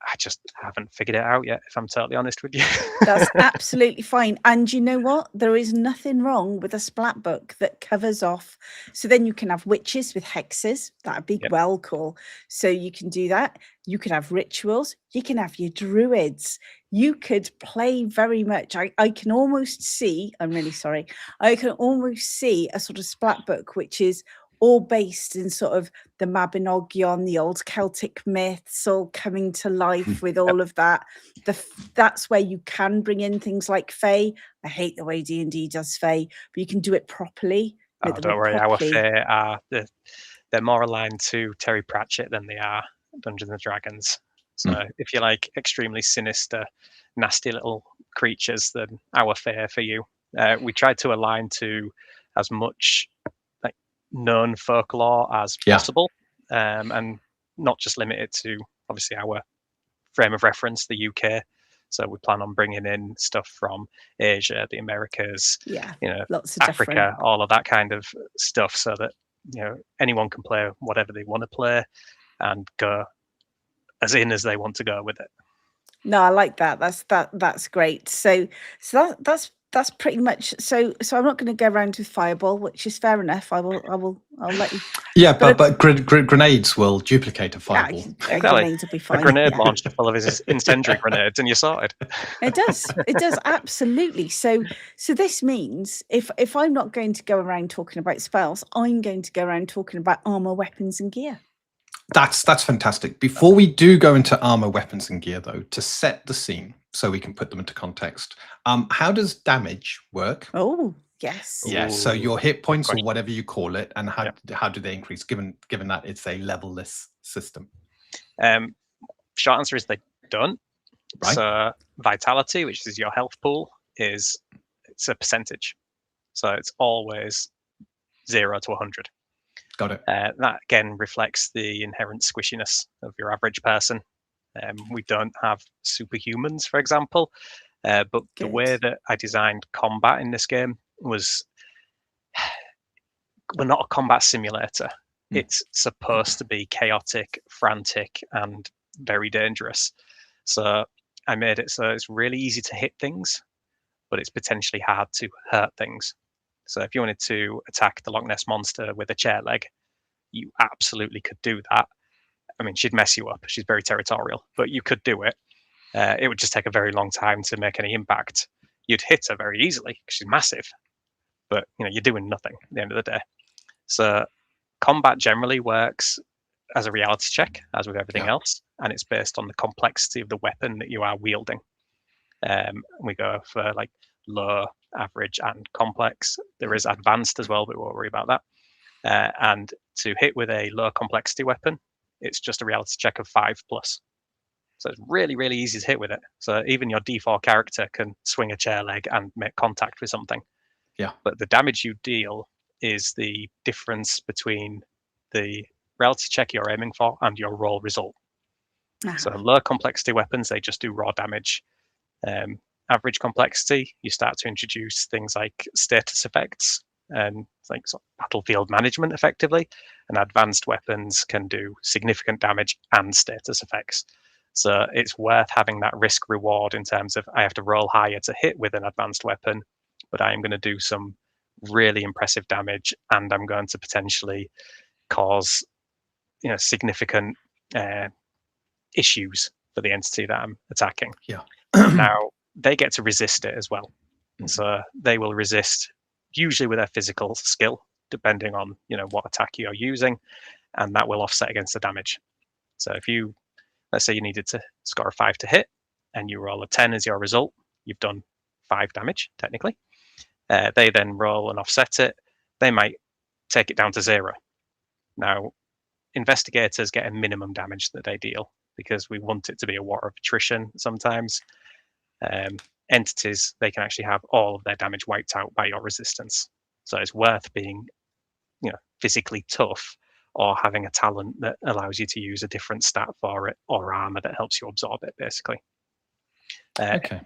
I just haven't figured it out yet, if I'm totally honest with you. That's absolutely fine. And you know what? There is nothing wrong with a splat book that covers off. So then you can have witches with hexes. That'd be Yep. well cool. So you can do that. You could have rituals. You can have your druids. You could play very much. I can almost see, I'm really sorry. I can almost see a sort of splat book, which is all based in sort of the Mabinogion, the old Celtic myths, all coming to life with all of that. That's where you can bring in things like Fae. I hate the way D&D does Fae, but you can do it properly. Oh, don't worry, our Fae are they're more aligned to Terry Pratchett than they are Dungeons and Dragons. So if you like extremely sinister, nasty little creatures, then our Fae are for you. We tried to align to as much known folklore as possible, and not just limit it to obviously our frame of reference, the UK. So we plan on bringing in stuff from Asia, the Americas, lots of Africa, different. all of that kind of stuff, so that anyone can play whatever they want to play and go as in as they want to go with it. No, I like that. That's great. So that's pretty much. So I'm not going to go around with fireball, which is fair enough. I'll let you. Yeah, but grenades will duplicate a fireball. Yeah, grenades will be fine. A grenade launcher full of his incendiary grenades, and you're sorted. It does absolutely. So this means if I'm not going to go around talking about spells, I'm going to go around talking about armor, weapons, and gear. That's fantastic. Before we do go into armor, weapons, and gear, though, to set the scene so we can put them into context, how does damage work? Oh, yes. Yeah, so your hit points or whatever you call it, and how do they increase given that it's a levelless system? Short answer is they don't. Right. So vitality, which is your health pool, it's a percentage. So it's always 0 to 100. Got it. That again reflects the inherent squishiness of your average person. We don't have superhumans, for example, but the way that I designed combat in this game was, we're not a combat simulator. It's supposed to be chaotic, frantic, and very dangerous. So I made it so it's really easy to hit things, but it's potentially hard to hurt things. So if you wanted to attack the Loch Ness Monster with a chair leg, you absolutely could do that. I mean, she'd mess you up. She's very territorial, but you could do it. It would just take a very long time to make any impact. You'd hit her very easily because she's massive, but you're doing nothing at the end of the day. So combat generally works as a reality check, as with everything else, and it's based on the complexity of the weapon that you are wielding. We go for like low, average, and complex. There is advanced as well, but we won't worry about that. And to hit with a low complexity weapon, it's just a reality check of 5+. So it's really, really easy to hit with it. So even your D4 character can swing a chair leg and make contact with something. Yeah. But the damage you deal is the difference between the reality check you're aiming for and your roll result. So low complexity weapons, they just do raw damage. Average complexity, you start to introduce things like status effects and like sort of battlefield management effectively. And advanced weapons can do significant damage and status effects. So it's worth having that risk reward in terms of I have to roll higher to hit with an advanced weapon, but I am going to do some really impressive damage, and I'm going to potentially cause significant issues for the entity that I'm attacking. Yeah. Now they get to resist it as well. So they will resist usually with their physical skill, depending on what attack you're using, and that will offset against the damage. So if you, let's say you needed to score a 5 to hit, and you roll a 10 as your result, you've done 5 damage technically. They then roll and offset it. They might take it down to 0. Now, investigators get a minimum damage that they deal because we want it to be a war of attrition sometimes. Entities, they can actually have all of their damage wiped out by your resistance. So it's worth being physically tough or having a talent that allows you to use a different stat for it or armor that helps you absorb it, basically.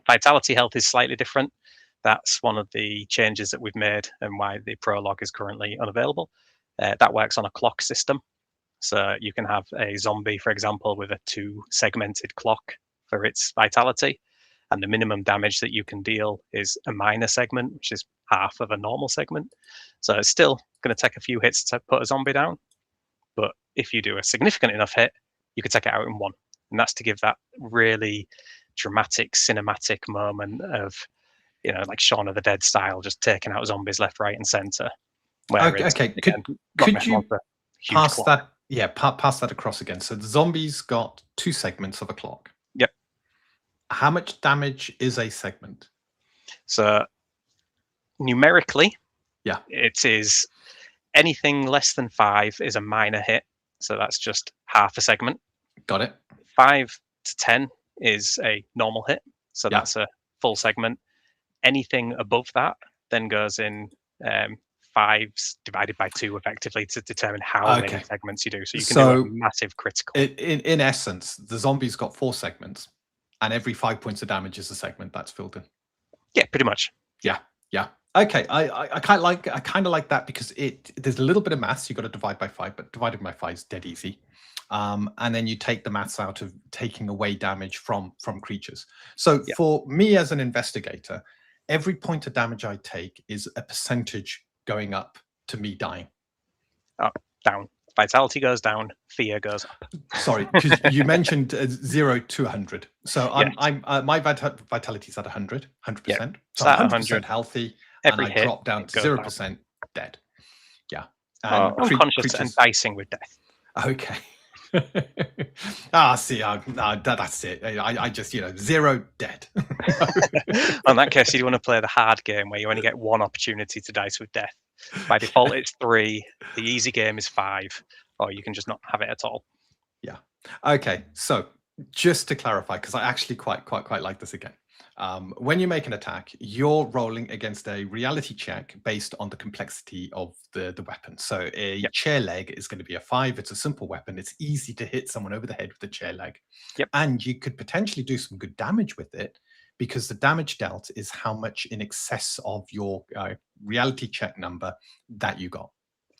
Vitality health is slightly different. That's one of the changes that we've made and why the prologue is currently unavailable. That works on a clock system. So you can have a zombie, for example, with a 2-segmented clock for its vitality. And the minimum damage that you can deal is a minor segment, which is half of a normal segment. So it's still going to take a few hits to put a zombie down. But if you do a significant enough hit, you can take it out in 1. And that's to give that really dramatic, cinematic moment of, like Shaun of the Dead style, just taking out zombies left, right, and center. Okay. Could you pass that? Yeah, pass that across again. So the zombies got 2 segments of a clock. Yep. How much damage is a segment? So numerically, yeah, it is anything less than 5 is a minor hit. So that's just half a segment. Got it. 5 to 10 is a normal hit. So that's a full segment. Anything above that then goes in 5s divided by 2 effectively to determine how many segments you do. So you can do a massive critical. In essence, the zombies got 4 segments, and every 5 points of damage is a segment that's filled in. Yeah, pretty much. Yeah. Okay, I kind of like that because there's a little bit of maths. You got to divide by 5, but dividing by 5 is dead easy. And then you take the maths out of taking away damage from creatures. So for me as an investigator, every point of damage I take is a percentage going up to me dying. Up, down. Vitality goes down, fear goes up. Sorry, because you mentioned 0 to 100. So my vitality is at 100%. Yep. So 100% healthy, every and I drop down to 0% dead. Yeah. And unconscious and dicing with death. Okay. That's it. I just 0 dead. In that case, you want to play the hard game where you only get 1 opportunity to dice with death. By default, it's 3. The easy game is 5, or you can just not have it at all. Yeah. Okay. So just to clarify, because I actually quite like this again. When you make an attack, you're rolling against a reality check based on the complexity of the weapon. So a chair leg is going to be a 5. It's a simple weapon. It's easy to hit someone over the head with a chair leg. And you could potentially do some good damage with it because the damage dealt is how much in excess of your reality check number that you got.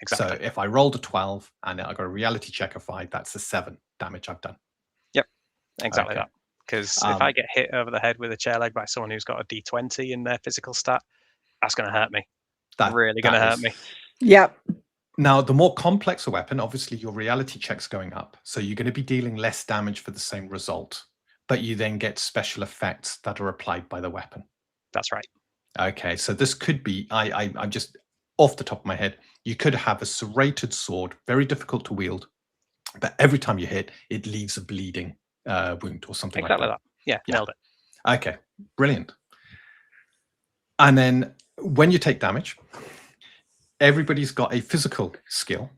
Exactly. So if I rolled a 12 and I got a reality check of 5, that's a 7 damage I've done. Yep, exactly Okay. that. Because if I get hit over the head with a chair leg by someone who's got a D20 in their physical stat, that's going to hurt me. Really going to hurt me. Yep. Now, the more complex a weapon, obviously your reality check's going up. So you're going to be dealing less damage for the same result, but you then get special effects that are applied by the weapon. That's right. Okay, so this could be, I'm just off the top of my head, you could have a serrated sword, very difficult to wield, but every time you hit, it leaves a bleeding wound or something like that. Exactly that. Yeah, nailed it. Okay, brilliant. And then when you take damage, everybody's got a physical skill,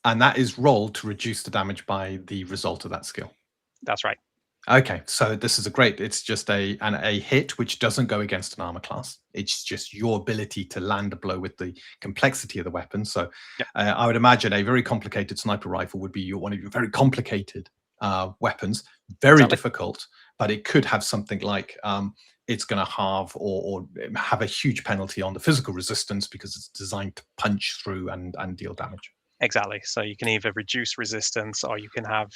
and that is rolled to reduce the damage by the result of that skill. That's right. Okay, so this is it's just a hit which doesn't go against an armor class. It's just your ability to land a blow with the complexity of the weapon. So I would imagine a very complicated sniper rifle would be one of your very complicated weapons, very difficult, but it could have something like it's going to halve or have a huge penalty on the physical resistance because it's designed to punch through and deal damage. Exactly. So you can either reduce resistance or you can have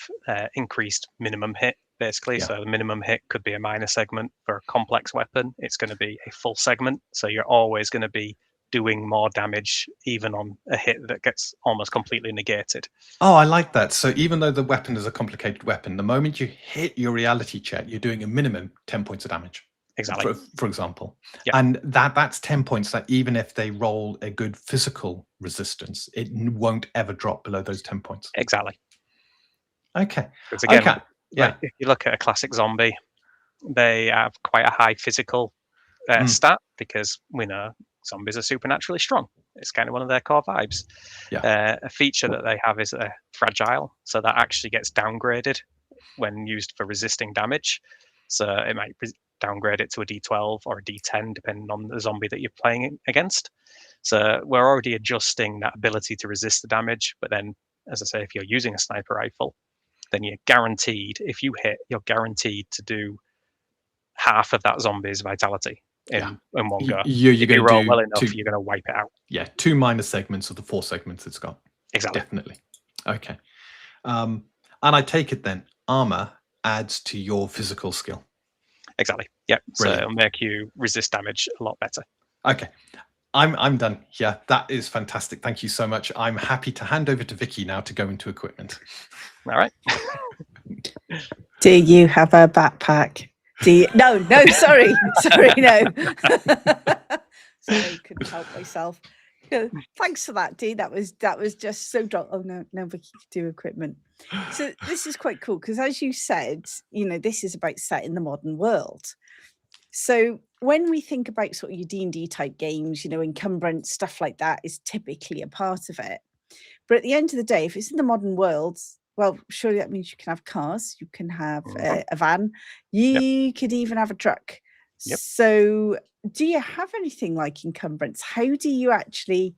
increased minimum hit, basically. So the minimum hit could be a minor segment. For a complex weapon, it's going to be a full segment. So you're always going to be doing more damage, even on a hit that gets almost completely negated. Oh, I like that. So even though the weapon is a complicated weapon, the moment you hit your reality check, you're doing a minimum 10 points of damage. Exactly. For example. And that's 10 points that even if they roll a good physical resistance, it won't ever drop below those 10 points. Exactly. Okay. Because again, if you look at a classic zombie, they have quite a high physical stat because we know zombies are supernaturally strong. It's kind of one of their core vibes. A feature that they have is fragile. So that actually gets downgraded when used for resisting damage. So it might downgrade it to a D12 or a D10, depending on the zombie that you're playing against. So we're already adjusting that ability to resist the damage. But then, as I say, if you're using a sniper rifle, then you're guaranteed, if you hit, you're guaranteed to do half of that zombie's vitality in one go. If you roll well enough, you're going to wipe it out. Yeah, 2 minor segments of the 4 segments it's got. Exactly. Definitely. Okay. And I take it then, armor adds to your physical skill. Exactly. Yeah. So it'll make you resist damage a lot better. Okay. I'm done. Yeah, that is fantastic. Thank you so much. I'm happy to hand over to Vicky now to go into equipment. All right. Do you have a backpack? No, sorry, no. Sorry, couldn't help myself. Thanks for that, Dee. That was just so drunk. Oh no, Vicky could do equipment. So this is quite cool because, as you said, this is about set in the modern world. So when we think about sort of your D&D type games, encumbrance, stuff like that is typically a part of it. But at the end of the day, if it's in the modern world, well, surely that means you can have cars, you can have a van, you could even have a truck. Yep. So do you have anything like encumbrance? How do you actually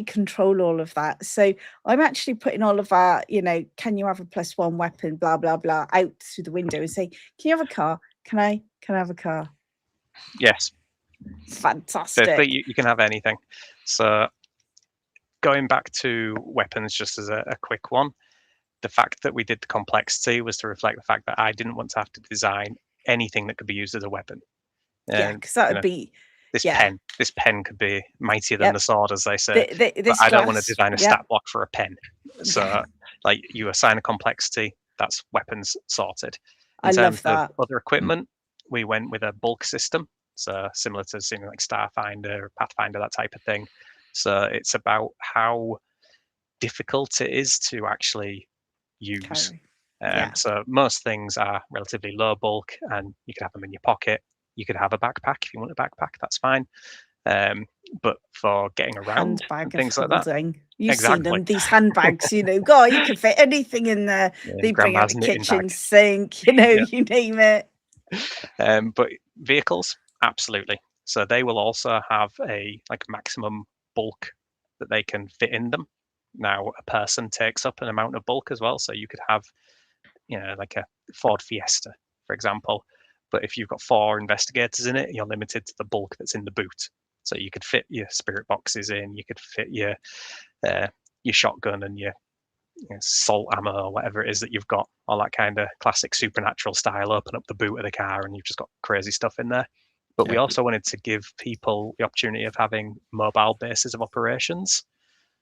control all of that? So I'm actually putting all of our, can you have a +1 weapon, blah, blah, blah, out through the window and say, can you have a car? Can I have a car? Yes. Fantastic. So you can have anything. So going back to weapons, just as a quick one, the fact that we did the complexity was to reflect the fact that I didn't want to have to design anything that could be used as a weapon. Yeah, because that would be this pen. This pen could be mightier than the sword, as they say. But I don't want to design a stat block for a pen. So, like, you assign a complexity, that's weapons sorted. In terms of other equipment, we went with a bulk system, so similar to something like Starfinder, Pathfinder, that type of thing. So it's about how difficult it is to actually use. So most things are relatively low bulk, and you could have them in your pocket. You could have a backpack if you want a backpack. That's fine. But for getting around and things like that, you've seen them. These handbags, God, you can fit anything in there. They bring out the kitchen sink, you name it. But vehicles, absolutely. So they will also have a maximum bulk that they can fit in them. Now, a person takes up an amount of bulk as well. So you could have, like a Ford Fiesta, for example. But if you've got 4 investigators in it, you're limited to the bulk that's in the boot. So you could fit your spirit boxes in, you could fit your shotgun and your salt ammo or whatever it is that you've got, all that kind of classic supernatural style. Open up the boot of the car and you've just got crazy stuff in there. But we also wanted to give people the opportunity of having mobile bases of operations.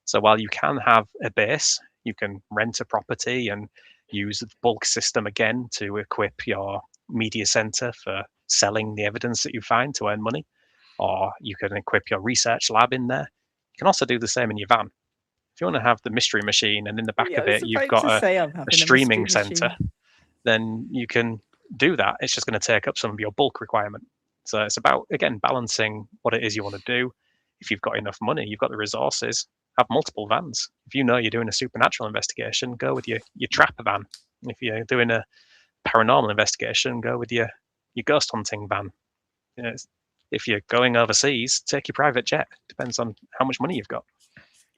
So while you can have a base, you can rent a property and use the bulk system again to equip your media center for selling the evidence that you find to earn money. Or you can equip your research lab in there. You can also do the same in your van. If you want to have the mystery machine and in the back of it you've got a streaming center, then you can do that. It's just going to take up some of your bulk requirement. So it's about, again, balancing what it is you want to do. If you've got enough money, you've got the resources, have multiple vans. If you know you're doing a supernatural investigation, go with your trap van. If you're doing a paranormal investigation, go with your ghost hunting van. If you're going overseas, take your private jet. Depends on how much money you've got.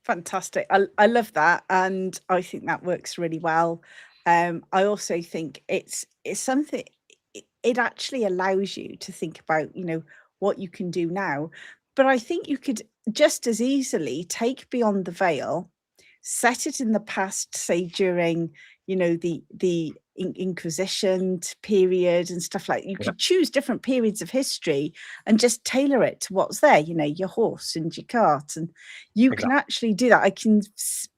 Fantastic. I love that, and I think that works really well. I also think it's something, it actually allows you to think about, what you can do now. But I think you could just as easily take Beyond the Veil, set it in the past, say during, the Inquisition period and stuff like that. You could choose different periods of history and just tailor it to what's there, your horse and your cart. And you can actually do that. I can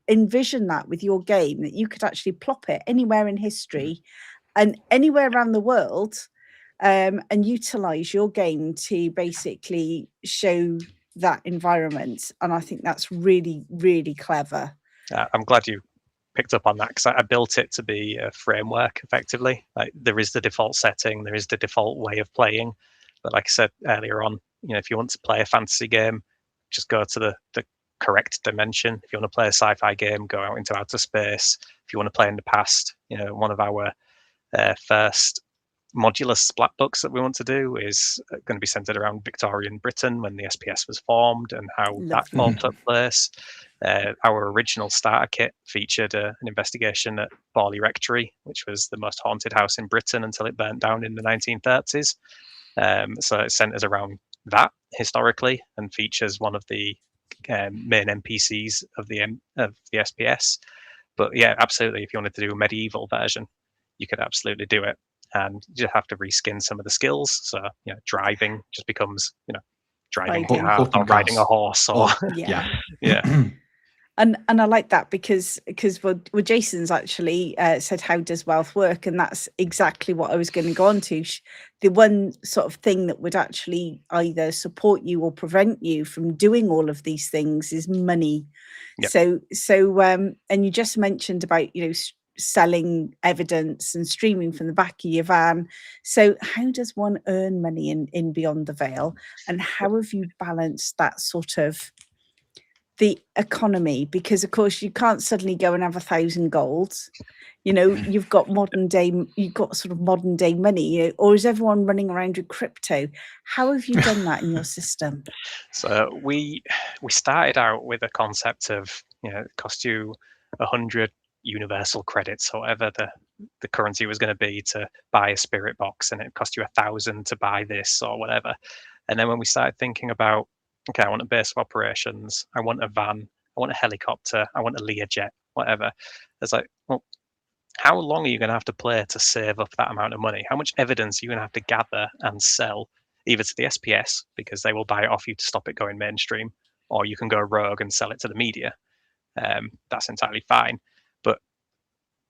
envision that with your game, that you could actually plop it anywhere in history and anywhere around the world, and utilize your game to basically show that environment. And I think that's really, really clever. I'm glad you picked up on that, because I built it to be a framework effectively. Like, there is the default setting, there is the default way of playing, but like I said earlier on, if you want to play a fantasy game, just go to the correct dimension. If you want to play a sci-fi game, go out into outer space. If you want to play in the past, one of our first modular splat books that we want to do is going to be centered around Victorian Britain, when the SPS was formed and how that all took place. Our original starter kit featured an investigation at Borley Rectory, which was the most haunted house in Britain until it burnt down in the 1930s. So it centers around that historically and features one of the main NPCs of the SPS. But yeah, absolutely, if you wanted to do a medieval version, you could absolutely do it. And you just have to reskin some of the skills. So, driving just becomes, driving a car or riding a horse. Or yeah. And I like that because Jason's actually said, how does wealth work? And that's exactly what I was going to go on to. The one sort of thing that would actually either support you or prevent you from doing all of these things is money. Yep. So and you just mentioned about, selling evidence and streaming from the back of your van. So how does one earn money in Beyond the Veil, and how have you balanced that sort of the economy? Because of course you can't suddenly go and have 1,000 golds. You've got sort of modern day money, or is everyone running around with crypto? How have you done that in your system? So we started out with a concept of, it cost you 100 universal credits, or whatever the currency was going to be, to buy a spirit box, and it cost you 1,000 to buy this or whatever. And then when we started thinking about, okay, I want a base of operations, I want a van, I want a helicopter, I want a Learjet, whatever. It's like, well, how long are you going to have to play to save up that amount of money? How much evidence are you going to have to gather and sell, either to the SPS, because they will buy it off you to stop it going mainstream, or you can go rogue and sell it to the media. That's entirely fine. But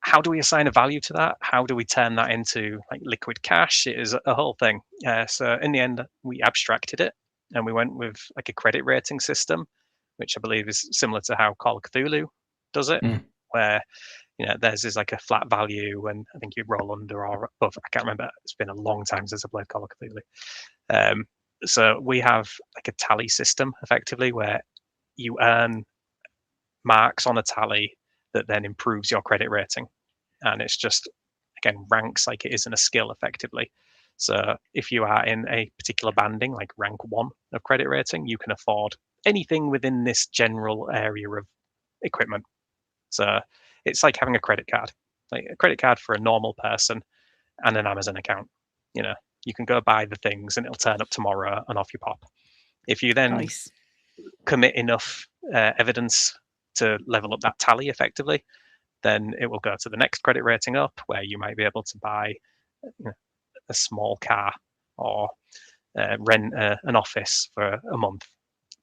how do we assign a value to that? How do we turn that into like liquid cash? It is a whole thing. So in the end, we abstracted it, and we went with like a credit rating system, which I believe is similar to how Call of Cthulhu does it, where theirs is like a flat value, and I think you roll under or above. I can't remember. It's been a long time since I played Call of Cthulhu. So we have like a tally system, effectively, where you earn marks on a tally that then improves your credit rating. And it's just, again, ranks like it is in a skill, effectively. So if you are in a particular banding, like rank 1 of credit rating, you can afford anything within this general area of equipment. So it's like having a credit card, like a credit card for a normal person and an Amazon account. You can go buy the things and it'll turn up tomorrow and off you pop. If you then commit enough evidence to level up that tally effectively, then it will go to the next credit rating up, where you might be able to buy a small car or rent an office for a month.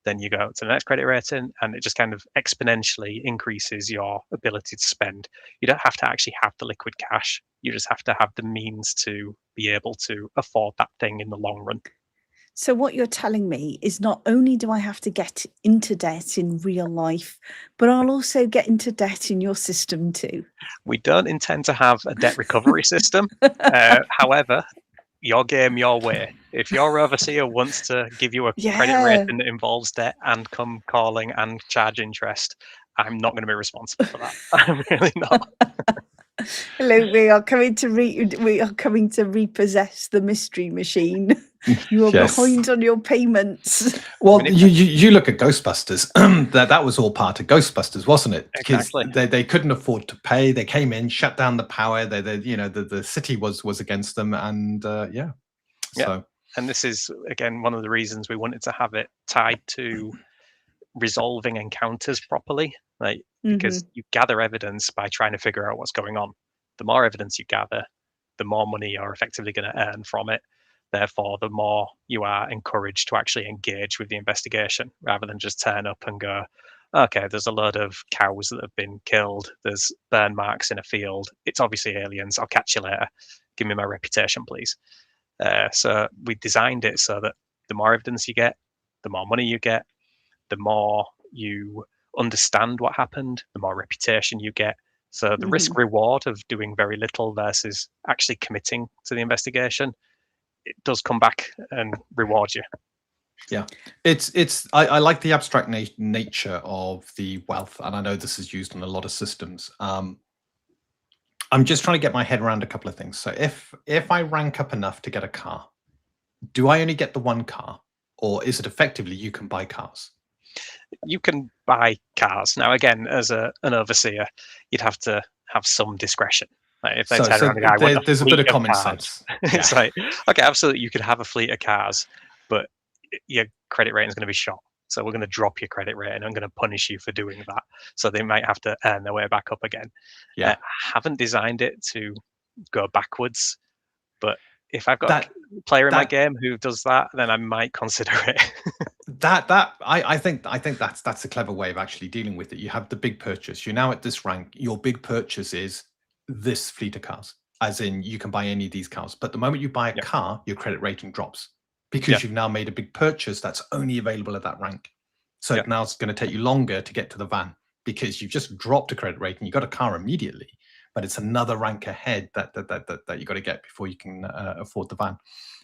Then you go to the next credit rating, and it just kind of exponentially increases your ability to spend. You don't have to actually have the liquid cash. You just have to have the means to be able to afford that thing in the long run. So what you're telling me is not only do I have to get into debt in real life, but I'll also get into debt in your system too. We don't intend to have a debt recovery system. However, your game, your way. If your overseer wants to give you a credit rating that involves debt and come calling and charge interest, I'm not going to be responsible for that. I'm really not. Hello, we are coming to repossess the mystery machine. You are behind on your payments. Well, you look at Ghostbusters. that was all part of Ghostbusters, wasn't it? Because they couldn't afford to pay. They came in, shut down the power. The city was against them, and So. And this is again one of the reasons we wanted to have it tied to resolving encounters properly, like because you gather evidence by trying to figure out what's going on. The more evidence you gather, the more money you're effectively going to earn from it. Therefore, the more you are encouraged to actually engage with the investigation rather than just turn up and go, okay, there's a load of cows that have been killed. There's burn marks in a field. It's obviously aliens. I'll catch you later. Give me my reputation, please. So we designed it so that the more evidence you get, the more money you get, the more you understand what happened, the more reputation you get. So the risk reward of doing very little versus actually committing to the investigation, it does come back and reward you. Yeah, I like the abstract nature of the wealth, and I know this is used in a lot of systems. I'm just trying to get my head around a couple of things. So if I rank up enough to get a car, do I only get the one car, or is it effectively you can buy cars? You can buy cars. Now, again, as an overseer, you'd have to have some discretion. Like if they turn around the guy, there's a bit of common sense. It's like, okay, absolutely, you could have a fleet of cars, but your credit rating is going to be shot. So we're going to drop your credit rating. I'm going to punish you for doing that. So they might have to earn their way back up again. I haven't designed it to go backwards, but if I've got a player in my game who does that, then I might consider it. I think that's a clever way of actually dealing with it. You have the big purchase. You're now at this rank. Your big purchase is this fleet of cars, as in you can buy any of these cars. But the moment you buy a car, your credit rating drops. Because you've now made a big purchase that's only available at that rank. So now it's going to take you longer to get to the van because you've just dropped a credit rating. You got a car immediately, but it's another rank ahead that you got to get before you can afford the van.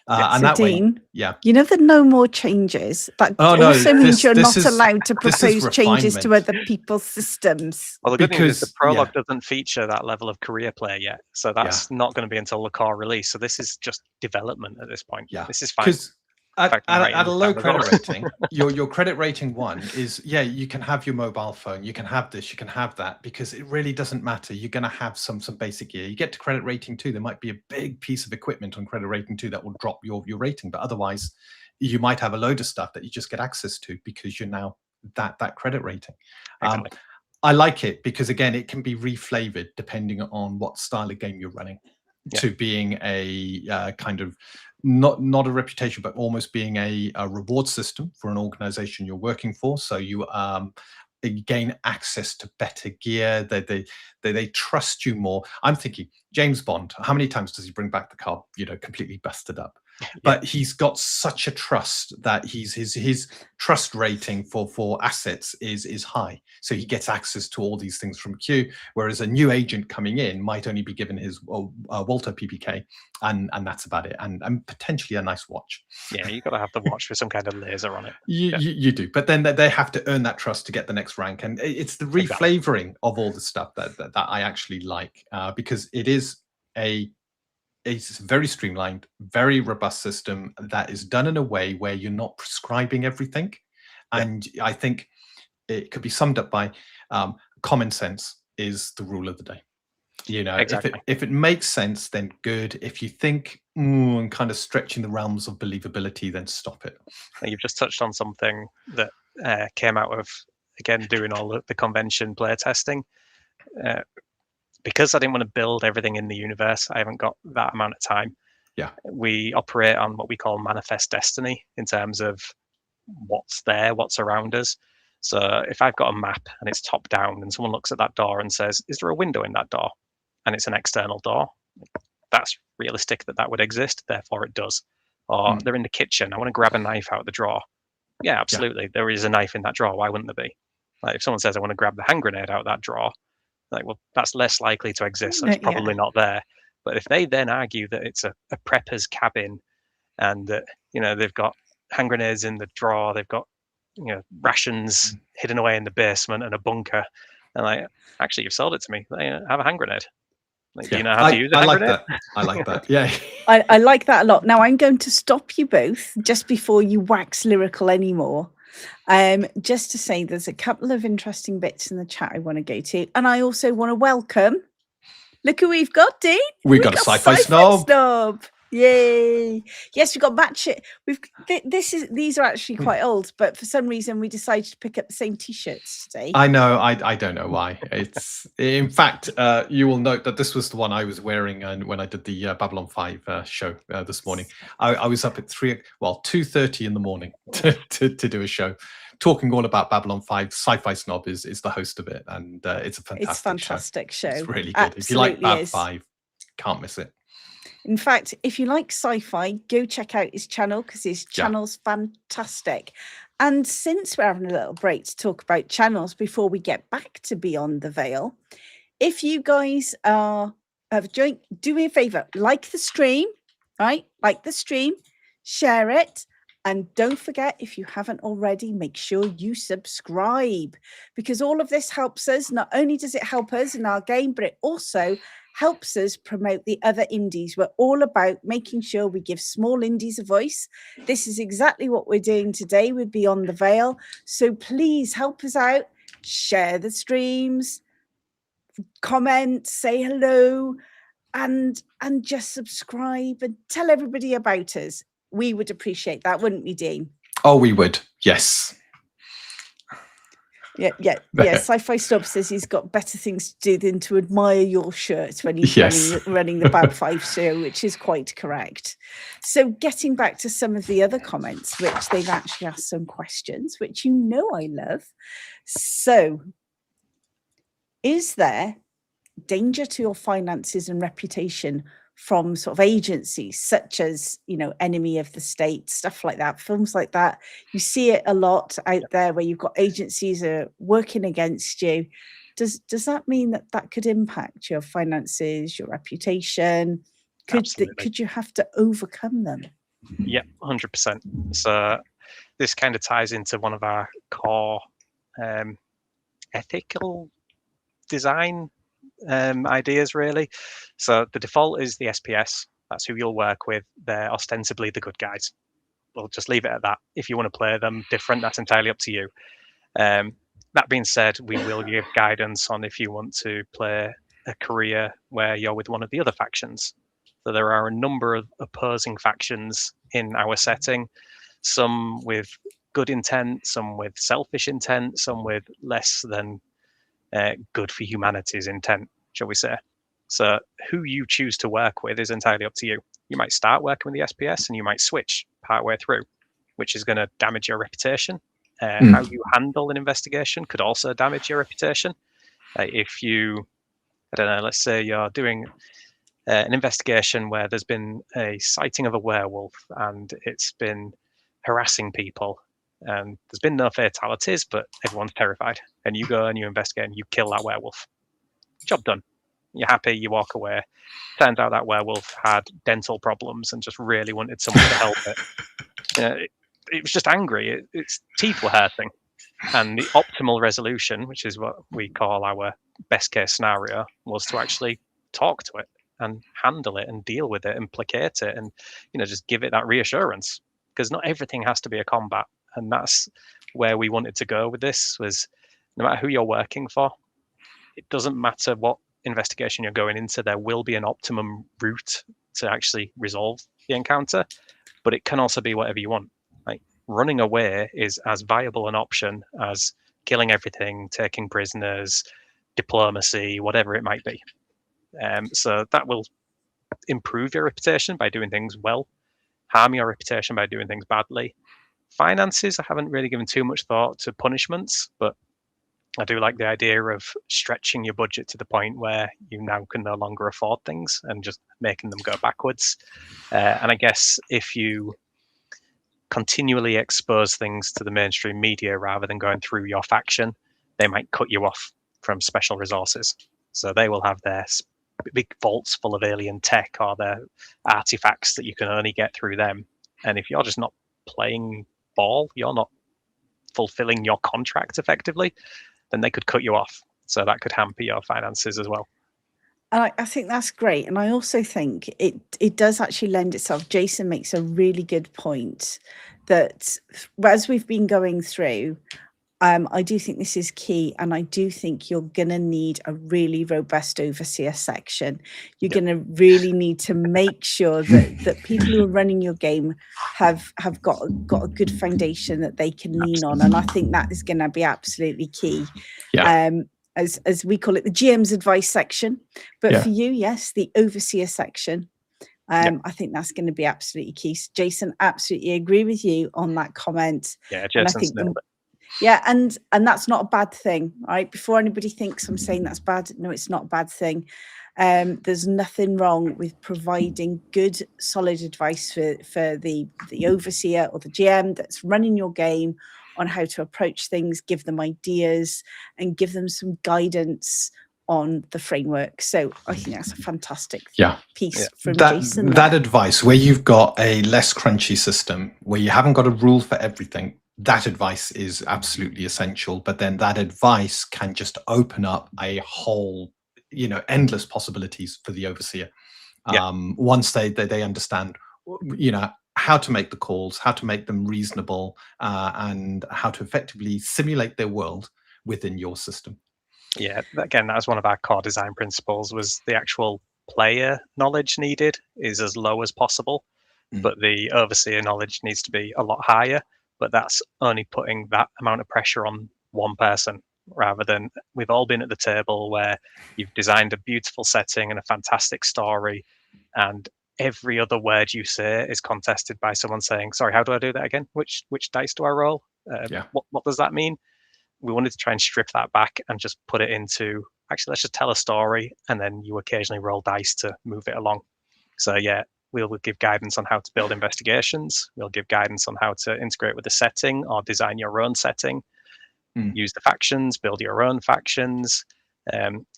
And that Dean, way, you know that no more changes. That also means you're not allowed to propose changes to other people's systems. Well, the good news is the prologue doesn't feature that level of career play yet, so that's not going to be until the core release. So this is just development at this point. This is fine. At a low credit rating, your credit rating 1 is, you can have your mobile phone, you can have this, you can have that, because it really doesn't matter. You're going to have some basic gear. You get to credit rating 2, there might be a big piece of equipment on credit rating 2 that will drop your rating, but otherwise you might have a load of stuff that you just get access to because you're now that credit rating. Exactly. I like it because, again, it can be reflavored depending on what style of game you're running. To being a kind of not a reputation, but almost being a reward system for an organization you're working for. So you gain access to better gear. They trust you more. I'm thinking James Bond. How many times does he bring back the car, completely busted up? But he's got such a trust that his trust rating for assets is high. So he gets access to all these things from Q, whereas a new agent coming in might only be given his Walter PPK, and that's about it, and potentially a nice watch. Yeah, you've got to have the watch with some kind of laser on it. You do, but then they have to earn that trust to get the next rank, and it's the reflavoring of all the stuff that I actually like, because it's a very streamlined, very robust system that is done in a way where you're not prescribing everything. And I think it could be summed up by common sense is the rule of the day. You know, Exactly. if it makes sense, then good. If you think and kind of stretching the realms of believability, then stop it. You've just touched on something that came out of, again, doing all the convention play testing. Because I didn't want to build everything in the universe, I haven't got that amount of time. Yeah. We operate on what we call manifest destiny in terms of what's there, what's around us. So if I've got a map and it's top down and someone looks at that door and says, is there a window in that door? And it's an external door. That's realistic that would exist, therefore it does. Or they're in the kitchen, I want to grab a knife out of the drawer. Yeah, absolutely. There is a knife in that drawer. Why wouldn't there be? Like if someone says, I want to grab the hand grenade out of that drawer, like, well, that's less likely to exist, so it's probably not there. But if they then argue that it's a prepper's cabin and that, they've got hand grenades in the drawer, they've got, rations hidden away in the basement and a bunker, and like, actually, you've sold it to me. Have a hand grenade. Like, do you know how to use a hand grenade? I like that. Yeah. I like that a lot. Now I'm going to stop you both just before you wax lyrical anymore. Just to say there's a couple of interesting bits in the chat I want to go to. And I also want to welcome, look who we've got, Dean. We've got a sci-fi snob. Yay. Yes, we've got match it. These are actually quite old, but for some reason we decided to pick up the same t-shirts today. I know, I don't know why. It's in fact, you will note that this was the one I was wearing and when I did the Babylon 5 show this morning. I was up at 2:30 in the morning to do a show talking all about Babylon 5. Sci-Fi Snob is the host of it, and it's a fantastic show. It's really good. Absolutely, if you like Bab 5, can't miss it. In fact, if you like sci-fi, go check out his channel because his channel's fantastic. And since we're having a little break to talk about channels before we get back to Beyond the Veil, if you guys are do me a favor, like the stream, right? Like the stream, share it. And don't forget, if you haven't already, make sure you subscribe because all of this helps us. Not only does it help us in our game, but it also helps us promote the other indies. We're all about making sure we give small indies a voice. This is exactly what we're doing today with Beyond the Veil. So please help us out, share the streams, comment, say hello, and just subscribe and tell everybody about us. We would appreciate that, wouldn't we, Dean? Oh, we would. Yes. Yeah. Sci-Fi Snob says he's got better things to do than to admire your shirt when he's running the Bab 5 show, which is quite correct. So getting back to some of the other comments, which they've actually asked some questions, which I love. So is there danger to your finances and reputation from sort of agencies such as, Enemy of the State, stuff like that, films like that? You see it a lot out there where you've got agencies are working against you. Does that mean that could impact your finances, your reputation? Could you have to overcome them? Yeah, 100%. So this kind of ties into one of our core ethical design ideas, really. So the default is the SPS. That's who you'll work with. They're ostensibly the good guys. We'll just leave it at that. If you want to play them different, that's entirely up to you. That being said, we will give guidance on if you want to play a career where you're with one of the other factions. So there are a number of opposing factions in our setting, some with good intent, some with selfish intent, some with less than good for humanity's intent, shall we say. So who you choose to work with is entirely up to you. You might start working with the SPS and you might switch partway through, which is going to damage your reputation. How you handle an investigation could also damage your reputation. If you, let's say you're doing an investigation where there's been a sighting of a werewolf and it's been harassing people, and there's been no fatalities, but everyone's terrified. And you go and you investigate and you kill that werewolf. Job done. You're happy, you walk away. Turns out that werewolf had dental problems and just really wanted someone to help it. It was just angry. Its teeth were hurting. And the optimal resolution, which is what we call our best case scenario, was to actually talk to it and handle it and deal with it and placate it and just give it that reassurance. Because not everything has to be a combat. And that's where we wanted to go with this, was no matter who you're working for, it doesn't matter what investigation you're going into, there will be an optimum route to actually resolve the encounter, but it can also be whatever you want. Like running away is as viable an option as killing everything, taking prisoners, diplomacy, whatever it might be. So that will improve your reputation by doing things well, harm your reputation by doing things badly. Finances, I haven't really given too much thought to punishments, but I do like the idea of stretching your budget to the point where you now can no longer afford things and just making them go backwards. And I guess if you continually expose things to the mainstream media rather than going through your faction, they might cut you off from special resources. So they will have their big vaults full of alien tech or their artifacts that you can only get through them. And if you're just not playing ball, you're not fulfilling your contract effectively, then they could cut you off. So that could hamper your finances as well. And I think that's great. And I also think it does actually lend itself. Jason makes a really good point that as we've been going through, I do think this is key. And I do think you're going to need a really robust overseer section. You're going to really need to make sure that people who are running your game have got a good foundation that they can lean on. And I think that is going to be absolutely key. Yeah. As we call it, the GM's advice section. But for you, yes, the overseer section. I think that's going to be absolutely key. Jason, absolutely agree with you on that comment. Yeah, Jason's nailed it. Yeah, and that's not a bad thing, right? Before anybody thinks I'm saying that's bad, no, it's not a bad thing. There's nothing wrong with providing good, solid advice for the overseer or the GM that's running your game on how to approach things, give them ideas, and give them some guidance on the framework. So I think that's a fantastic piece from Jason. That advice, where you've got a less crunchy system, where you haven't got a rule for everything, that advice is absolutely essential. But then that advice can just open up a whole, endless possibilities for the overseer. Once they understand, how to make the calls, how to make them reasonable, and how to effectively simulate their world within your system. Yeah, again, that was one of our core design principles, was the actual player knowledge needed is as low as possible, but the overseer knowledge needs to be a lot higher. But that's only putting that amount of pressure on one person, rather than we've all been at the table where you've designed a beautiful setting and a fantastic story, and every other word you say is contested by someone saying, sorry, how do I do that again? Which dice do I roll? What does that mean? We wanted to try and strip that back and just put it into, actually, let's just tell a story, and then you occasionally roll dice to move it along. So yeah, we'll give guidance on how to build investigations. We'll give guidance on how to integrate with the setting or design your own setting. Use the factions, build your own factions.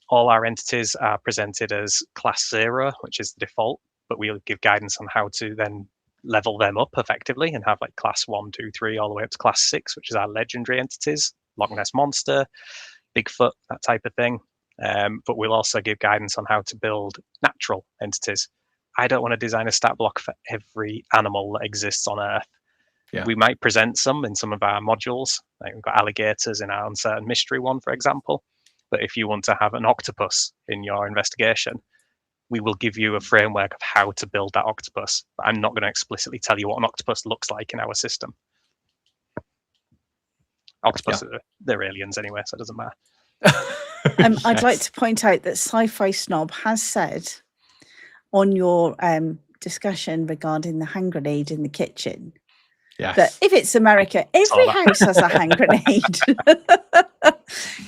All our entities are presented as class 0, which is the default, but we'll give guidance on how to then level them up effectively and have like class 1, 2, 3, all the way up to class 6, which is our legendary entities, Loch Ness Monster, Bigfoot, that type of thing. But we'll also give guidance on how to build natural entities. I don't want to design a stat block for every animal that exists on Earth. We might present some in some of our modules. Like we've got alligators in our Uncertain Mystery one, for example. But if you want to have an octopus in your investigation, we will give you a framework of how to build that octopus. But I'm not going to explicitly tell you what an octopus looks like in our system. Octopuses, they're aliens anyway, so it doesn't matter. I'd like to point out that Sci-Fi Snob has said on your discussion regarding the hand grenade in the kitchen, that if it's America, every house has a hand grenade.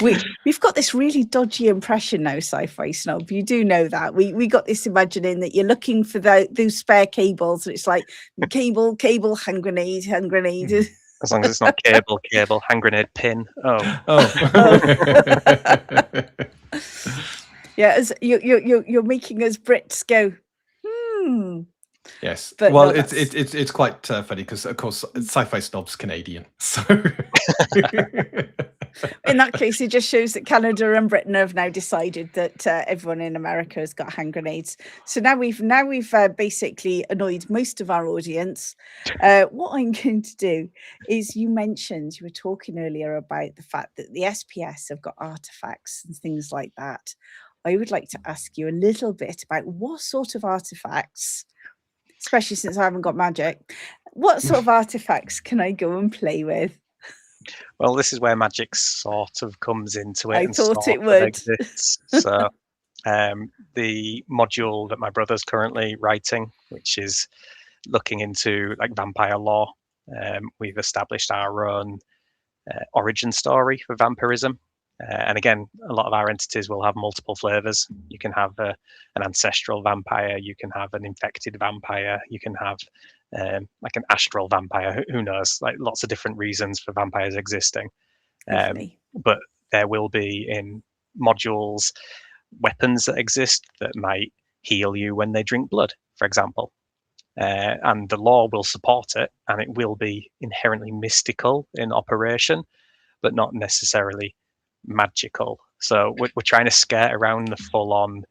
We've got this really dodgy impression now, Sci-Fi Snob. You do know that. We got this imagining that you're looking for those spare cables, and it's like cable, hand grenade. As long as it's not cable, hand grenade, pin. Yeah, as you're making us Brits go, Yes, but well, no, it's quite funny because, of course, Sci-Fi Snob's Canadian. So in that case, it just shows that Canada and Britain have now decided that everyone in America has got hand grenades. So now we've basically annoyed most of our audience. What I'm going to do is, you were talking earlier about the fact that the SPS have got artifacts and things like that. I would like to ask you a little bit about what sort of artifacts, especially since I haven't got magic, what sort of artifacts can I go and play with? Well, this is where magic sort of comes into it I and thought sort it of would. exists. So the module that my brother's currently writing, which is looking into like vampire lore, we've established our own origin story for vampirism. And again, a lot of our entities will have multiple flavors. You can have an ancestral vampire, you can have an infected vampire, you can have like an astral vampire. Who knows? Like lots of different reasons for vampires existing. But there will be in modules weapons that exist that might heal you when they drink blood, for example. And the lore will support it, and it will be inherently mystical in operation, but not necessarily magical. So we're trying to skirt around the full-on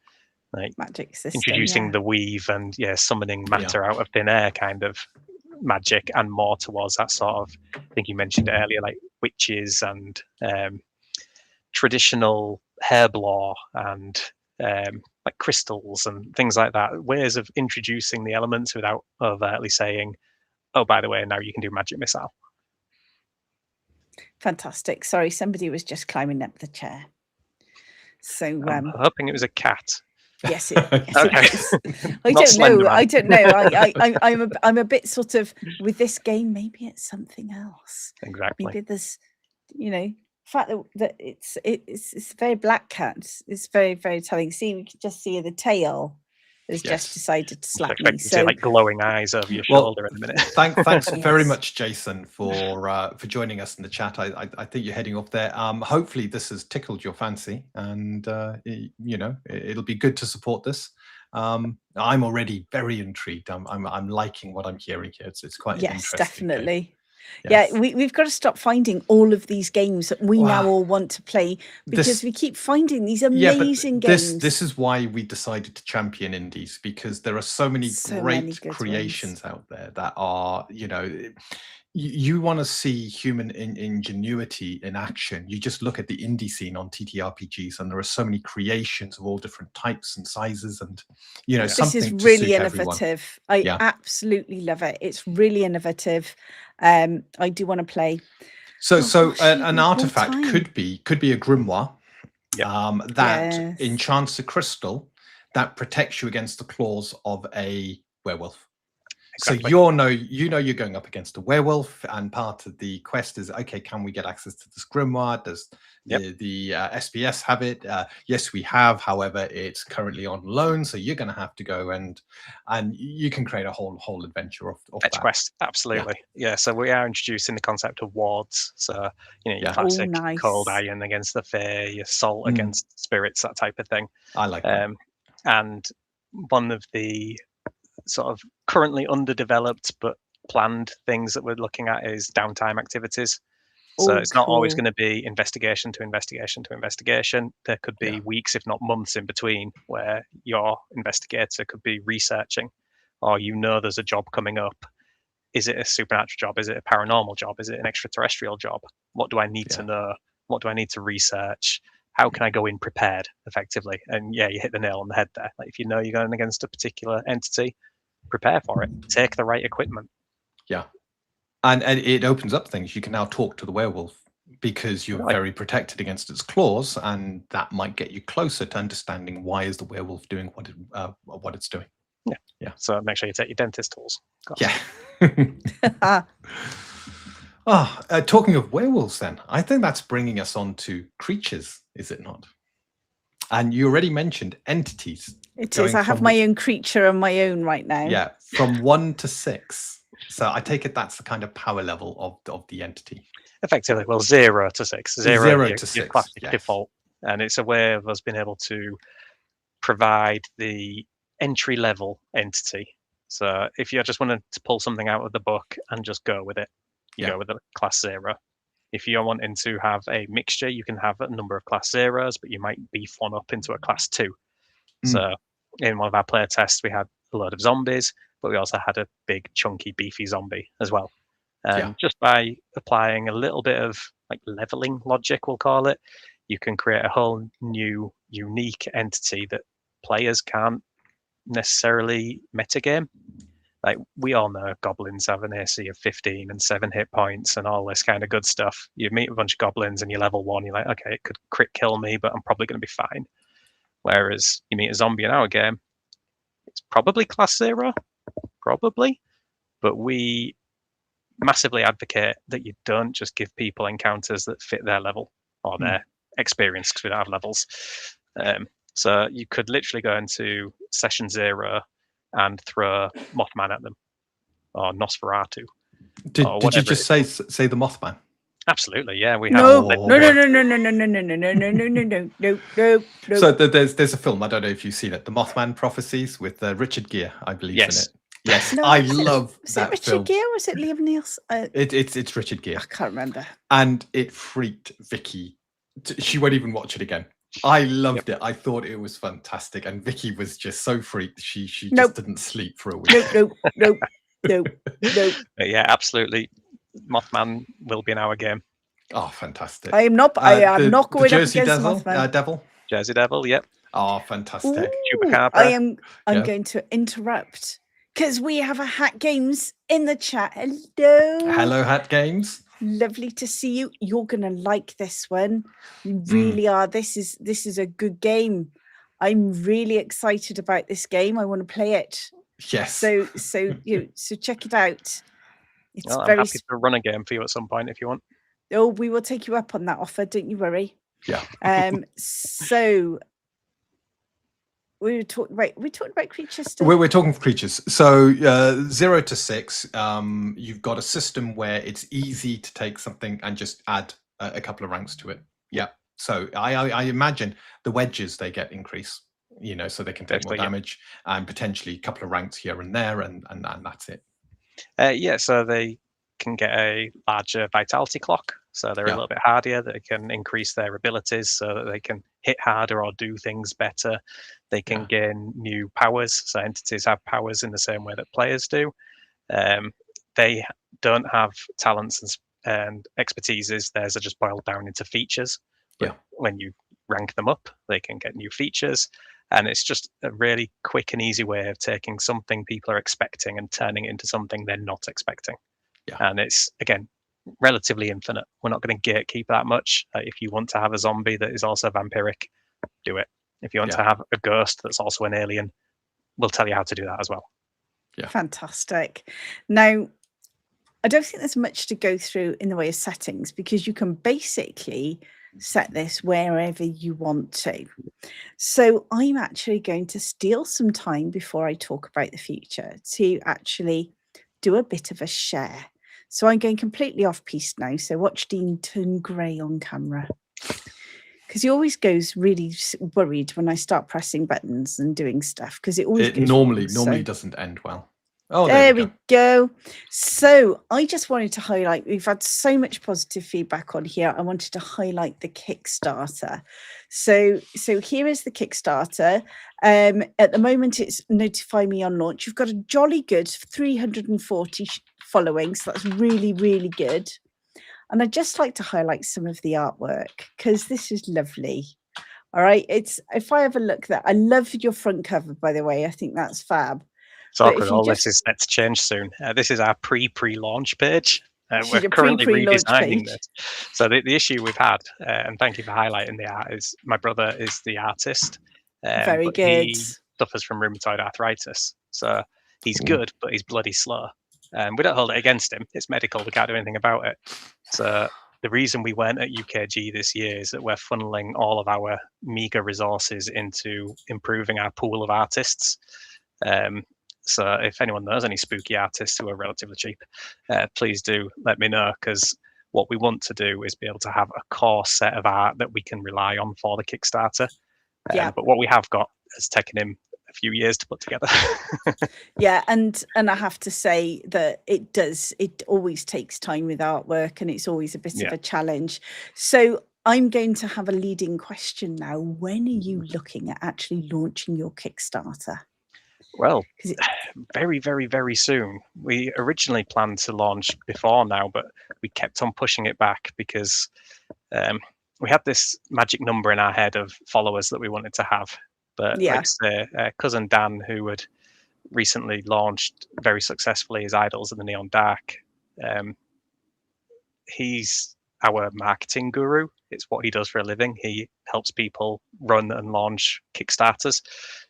like magic system, introducing the weave and summoning matter out of thin air kind of magic, and more towards that sort of, I think you mentioned it earlier, like witches and traditional herb lore and like crystals and things like that, ways of introducing the elements without overtly saying, oh, by the way, now you can do magic missile. Fantastic. Sorry, somebody was just climbing up the chair. So I'm hoping it was a cat. Yes, it is. I don't know. I'm a bit sort of with this game. Maybe it's something else. Exactly. Maybe there's, the fact that it's very black cat. It's very, very telling. See, we can just see the tail has just decided to slap me. So like glowing eyes over your shoulder in a minute. Thanks very much, Jason, for joining us in the chat. I think you're heading off there. Hopefully this has tickled your fancy, and it'll be good to support this. I'm already very intrigued. I'm liking what I'm hearing here. It's quite an interesting definitely. Game. Yes. Yeah, we've got to stop finding all of these games that we now all want to play, because we keep finding these amazing games. This is why we decided to champion indies, because there are so many great creations out there that are, you want to see human ingenuity in action. You just look at the indie scene on ttrpgs, and there are so many creations of all different types and sizes, and this is really innovative. I absolutely love it. It's really innovative. I do want to play. So an artifact could be a grimoire that enchants a crystal that protects you against the claws of a werewolf. Exactly. So you're going up against a werewolf, and part of the quest is, okay, can we get access to this grimoire? Does the SBS have it? Yes, we have. However, it's currently on loan, so you're going to have to go and you can create a whole adventure of that quest. Absolutely, So we are introducing the concept of wards. So your classic cold iron against the fae, your salt against spirits, that type of thing. I like that. And one of the sort of currently underdeveloped but planned things that we're looking at is downtime activities. So it's not always going to be investigation to investigation to investigation. There could be weeks, if not months, in between where your investigator could be researching, or there's a job coming up. Is it a supernatural job? Is it a paranormal job? Is it an extraterrestrial job? What do I need to know? What do I need to research? How can I go in prepared effectively? And you hit the nail on the head there. Like if you're going against a particular entity, prepare for it. Take the right equipment. Yeah. And it opens up things. You can now talk to the werewolf because you're very protected against its claws, and that might get you closer to understanding why is the werewolf doing what it's doing. Yeah. So make sure you take your dentist tools. Yeah. Talking of werewolves, then, I think that's bringing us on to creatures, is it not? And you already mentioned entities. It is. I have my own creature on my own right now. Yeah, from 1 to 6. So I take it that's the kind of power level of the entity. Effectively, well, 0 to 6. 0 to 6, classic default. And it's a way of us being able to provide the entry-level entity. So if you just wanted to pull something out of the book and just go with it, you go with a class 0. If you're wanting to have a mixture, you can have a number of class 0s, but you might beef one up into a class 2. So in one of our player tests, we had a load of zombies, but we also had a big, chunky, beefy zombie as well. Just by applying a little bit of like leveling logic, we'll call it, you can create a whole new, unique entity that players can't necessarily metagame. Like, we all know goblins have an AC of 15 and 7 hit points and all this kind of good stuff. You meet a bunch of goblins and you level 1, you're like, okay, it could crit kill me, but I'm probably going to be fine. Whereas you meet a zombie in our game, it's probably class 0, probably, but we massively advocate that you don't just give people encounters that fit their level or their experience, because we don't have levels. So you could literally go into session 0 and throw Mothman at them, or Nosferatu. Did you just say the Mothman? Absolutely, yeah. We have no. So there's a film, I don't know if you've seen it, The Mothman Prophecies, with Richard Gere, I believe, in it. Yes, no, I love that Richard film. Gere, or was it Liam Neeson? It's Richard Gere. I can't remember. And it freaked Vicky. She won't even watch it again. I loved it. I thought it was fantastic, and Vicky was just so freaked. She just didn't sleep for a week. Nope. Yeah, absolutely. Mothman will be in our game. Oh, fantastic! I am not going up against Mothman. Devil. Jersey Devil. Yep. Oh, fantastic! I'm going to interrupt because we have a Hat Games in the chat. Hello, Hat Games. Lovely to see you. You're gonna like this one. You really are. This is a good game. I'm really excited about this game. I want to play it. Yes. So check it out. It's I'm happy to run a game for you at some point if you want. Oh, we will take you up on that offer. Don't you worry. Yeah. So we're talking about creatures still? We're talking creatures. So 0 to 6, you've got a system where it's easy to take something and just add a couple of ranks to it. Yeah. So I imagine the wedges, they get increase, so they can take more damage, and potentially a couple of ranks here and there, and that's it. So they can get a larger vitality clock. So they're a little bit hardier. They can increase their abilities so that they can hit harder or do things better. They can gain new powers. So entities have powers in the same way that players do. They don't have talents and expertises. Theirs are just boiled down into features. But when you rank them up, they can get new features. And it's just a really quick and easy way of taking something people are expecting and turning it into something they're not expecting. Yeah. And it's, again, relatively infinite. We're not going to gatekeep that much. If you want to have a zombie that is also vampiric, do it. If you want to have a ghost that's also an alien, we'll tell you how to do that as well. Yeah. Fantastic. Now, I don't think there's much to go through in the way of settings, because you can basically set this wherever you want to. So I'm actually going to steal some time before I talk about the future to actually do a bit of a share. So I'm going completely off piste now. So watch Dean turn grey on camera, because he always goes really worried when I start pressing buttons and doing stuff, because it always goes normally wrong, doesn't end well. Oh, there we go. So I just wanted to highlight, we've had so much positive feedback on here. I wanted to highlight the Kickstarter. So here is the Kickstarter. At the moment, it's notify me on launch. You've got a jolly good 340 following. So that's really, really good. And I'd just like to highlight some of the artwork, because this is lovely. All right. If I have a look there, I love your front cover, by the way. I think that's fab. It's awkward. All this is set to change soon. This is our pre-launch page. We're currently redesigning this. So the issue we've had, and thank you for highlighting the art, is my brother is the artist. Very good. He suffers from rheumatoid arthritis. So he's good, but he's bloody slow. We don't hold it against him. It's medical. We can't do anything about it. So the reason we weren't at UKG this year is that we're funneling all of our meager resources into improving our pool of artists. So if anyone knows any spooky artists who are relatively cheap, please do let me know, because what we want to do is be able to have a core set of art that we can rely on for the Kickstarter. But what we have got has taken him a few years to put together. Yeah, and I have to say that it always takes time with artwork, and it's always a bit of a challenge. So I'm going to have a leading question now. When are you looking at actually launching your Kickstarter? Well, very, very, very soon. We originally planned to launch before now, but we kept on pushing it back because we had this magic number in our head of followers that we wanted to have. But Yeah. like cousin Dan, who had recently launched very successfully his Idols in the Neon Dark, he's our marketing guru. It's what he does for a living. He helps people run and launch Kickstarters.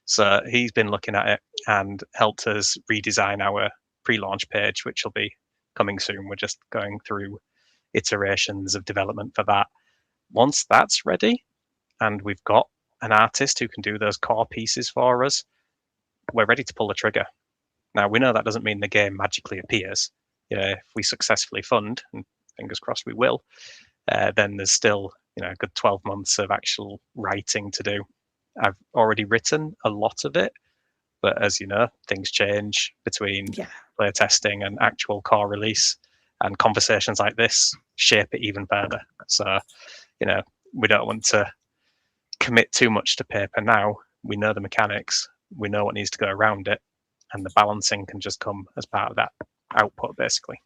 So he's been looking at it and helped us redesign our pre-launch page, which will be coming soon. We're just going through iterations of development for that. Once that's ready and we've got an artist who can do those core pieces for us, we're ready to pull the trigger. Now, we know that doesn't mean the game magically appears. If we successfully fund, and fingers crossed we will, then there's still a good 12 months of actual writing to do. I've already written a lot of it, but as you know, things change between play testing and actual core release, and conversations like this shape it even further. So, we don't want to commit too much to paper now. We know the mechanics, we know what needs to go around it, and the balancing can just come as part of that output, basically.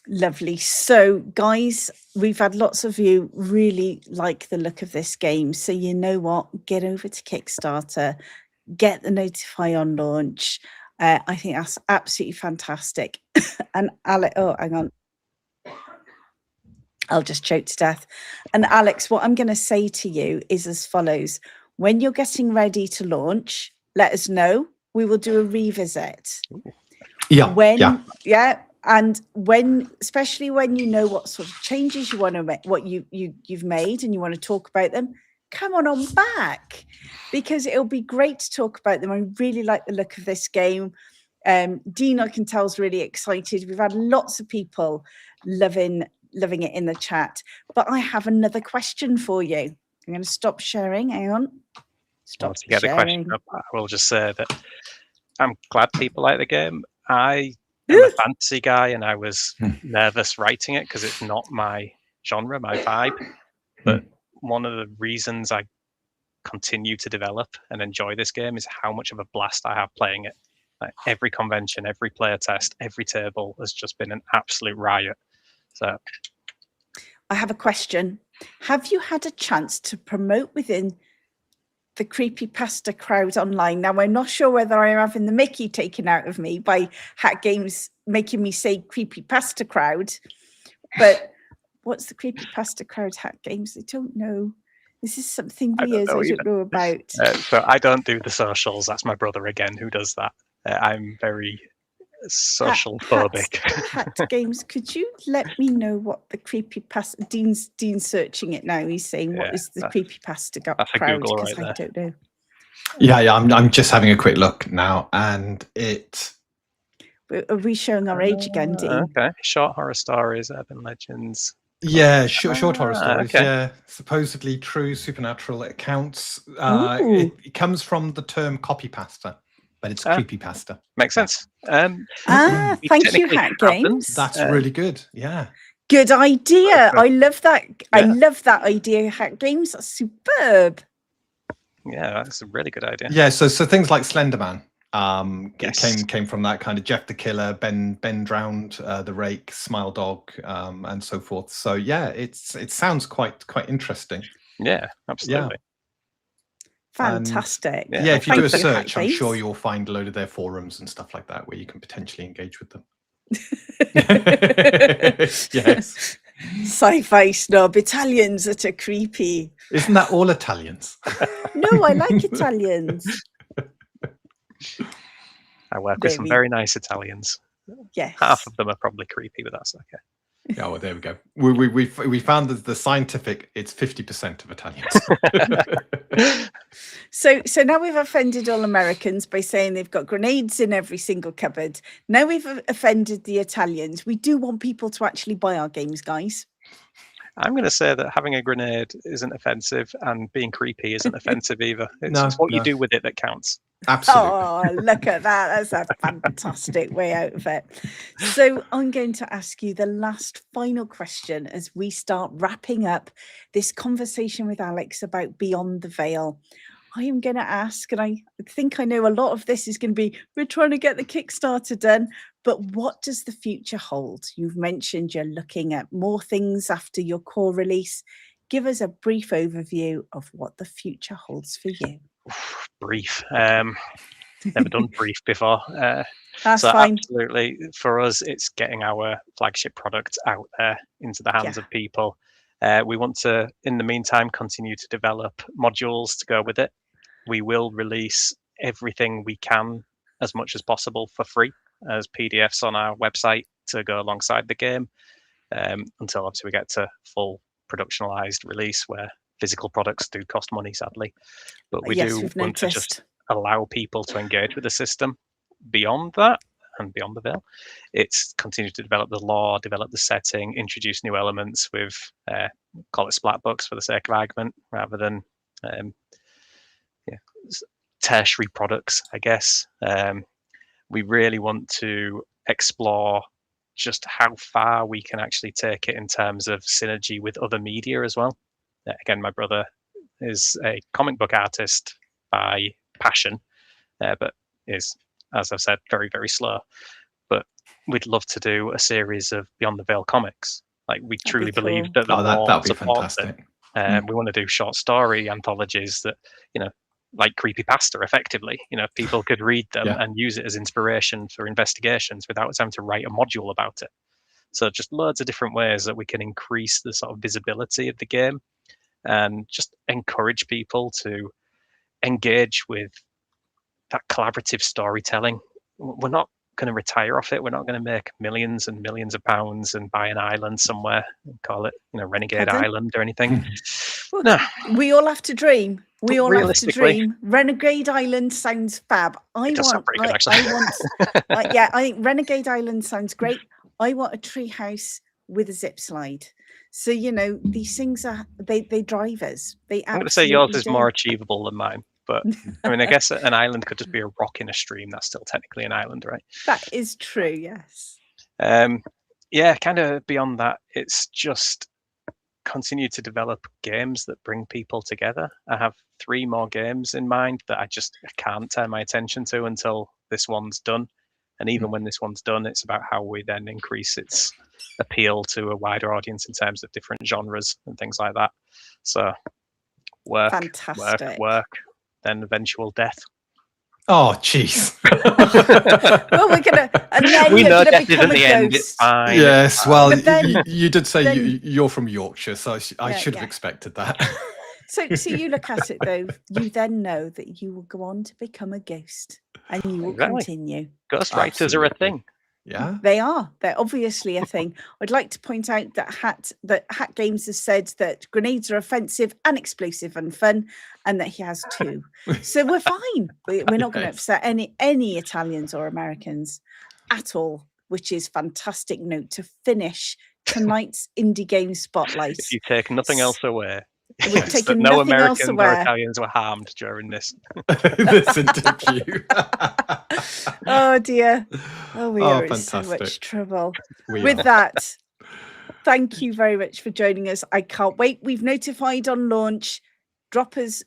Lovely. So, guys, we've had lots of you really like the look of this game. So, you know what? Get over to Kickstarter, get the notify on launch. I think that's absolutely fantastic. And Alex, oh, hang on. I'll just choke to death. And Alex, what I'm going to say to you is as follows. When you're getting ready to launch, let us know. We will do a revisit. And especially when you know what sort of changes you want to make, what you've made, and you want to talk about them, come on back, because it'll be great to talk about them. I really like the look of this game. Dean, I can tell, is really excited. We've had lots of people loving it in the chat. But I have another question for you. I'm going to stop sharing. Hang on. Stop sharing. The question up, I will just say that I'm glad people like the game. I am a fantasy guy, and I was nervous writing it because it's not my genre, my vibe. But one of the reasons I continue to develop and enjoy this game is how much of a blast I have playing it. Like every convention, every player test, every table has just been an absolute riot. So, I have a question. Have you had a chance to promote within the creepypasta crowd online? Now, I'm not sure whether I'm having the mickey taken out of me by Hat Games making me say creepypasta crowd, but what's the creepypasta crowd, Hat Games? I don't know. This is something weird I don't know about. So I don't do the socials. That's my brother again who does that. I'm very social phobic. Hat Games, could you let me know what the creepypasta? Dean's searching it now. He's saying, "What is the creepypasta crowd?" Because I don't know. Yeah. I'm just having a quick look now, and it. Are we showing our age again, Dean? Okay. Short horror stories, urban legends. Yeah, short horror stories. Okay. Yeah, supposedly true supernatural accounts. It comes from the term copypasta. But it's creepypasta. Makes sense. Thank you, Hat Games. That's really good. Yeah. Good idea. I love that. Yeah. I love that idea, Hat Games. That's superb. Yeah, that's a really good idea. Yeah. So things like Slenderman came from that kind of Jeff the Killer, Ben Drowned, the Rake, Smile Dog, and so forth. So yeah, it sounds quite interesting. Yeah, absolutely. Yeah. Fantastic. And, if you do a search, I'm sure you'll find a load of their forums and stuff like that where you can potentially engage with them. Yes. Sci-fi snob. Italians that are creepy. Isn't that all Italians? No, I like Italians. I work with some very nice Italians. Yes. Half of them are probably creepy, but that's okay. Oh, well, there we go. We found that the scientific, it's 50% of Italians. So now we've offended all Americans by saying they've got grenades in every single cupboard. Now we've offended the Italians. We do want people to actually buy our games, guys. I'm going to say that having a grenade isn't offensive, and being creepy isn't offensive either. It's what you do with it that counts. Absolutely. Oh, look at that. That's a fantastic way out of it. So I'm going to ask you the last final question as we start wrapping up this conversation with Alex about Beyond the Veil. I am going to ask, and I think I know a lot of this is going to be, we're trying to get the Kickstarter done, but what does the future hold? You've mentioned you're looking at more things after your core release. give us a brief overview of what the future holds for you. Brief. Never done brief before. That's so fine. Absolutely, for us, it's getting our flagship product out there into the hands of people. We want to, in the meantime, continue to develop modules to go with it. We will release everything we can as much as possible for free as PDFs on our website to go alongside the game, until obviously we get to full productionalized release where physical products do cost money, sadly. But we do want to just allow people to engage with the system. Beyond that, and beyond the veil, it's continue to develop the lore, develop the setting, introduce new elements with call it splat books for the sake of argument, rather than tertiary products, I guess. We really want to explore just how far we can actually take it in terms of synergy with other media as well. Again, my brother is a comic book artist by passion, but is, as I've said, very, very slow. But we'd love to do a series of Beyond the Veil comics. Like, we truly believe that the more supports it. We want to do short story anthologies that, like creepypasta, effectively. People could read them and use it as inspiration for investigations without us having to write a module about it. So just loads of different ways that we can increase the sort of visibility of the game and just encourage people to engage with that collaborative storytelling. We're not going to retire off it. We're not going to make millions and millions of pounds and buy an island somewhere and call it, Renegade Island or anything. Well, no, we all have to dream. We all have to dream. Renegade Island sounds fab. I think Renegade Island sounds great. I want a treehouse with a zip slide. So, these things they drive us. I'm going to say yours is more achievable than mine. But I mean, I guess an island could just be a rock in a stream. That's still technically an island, right? That is true, yes. Kind of beyond that, it's just continue to develop games that bring people together. I have 3 more games in mind that I can't turn my attention to until this one's done. And even when this one's done, it's about how we then increase its appeal to a wider audience in terms of different genres and things like that. So work, then eventual death. Oh, jeez. Well, we're gonna, and then we you're know gonna death become isn't the end. It's fine. Yes, well, then, you did say you're from Yorkshire, so I should have expected that. So you look at it though. You then know that you will go on to become a ghost, and you will continue. Ghost writers are a thing. Yeah, they are. They're obviously a thing. I'd like to point out that Hat Games has said that grenades are offensive and explosive and fun, and that he has 2. So we're fine. We're not going to upset any Italians or Americans at all, which is fantastic note to finish tonight's indie game spotlight. If you take nothing else away. We're taking no nothing else Americans away. or Italians were harmed during this interview. Oh dear. Oh, we are in so much trouble. With that, thank you very much for joining us. I can't wait. We've notified on launch. Drop us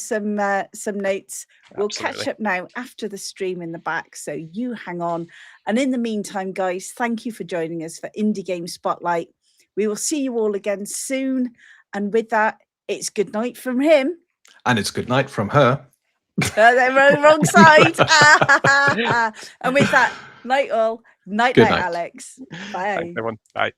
some notes. We'll catch up now after the stream in the back. So you hang on. And in the meantime, guys, thank you for joining us for Indie Game Spotlight. We will see you all again soon. And with that, it's good night from him. And it's good night from her. They're wrong side. And with that, night all. Night, Alex. Bye. Thanks, everyone. Bye.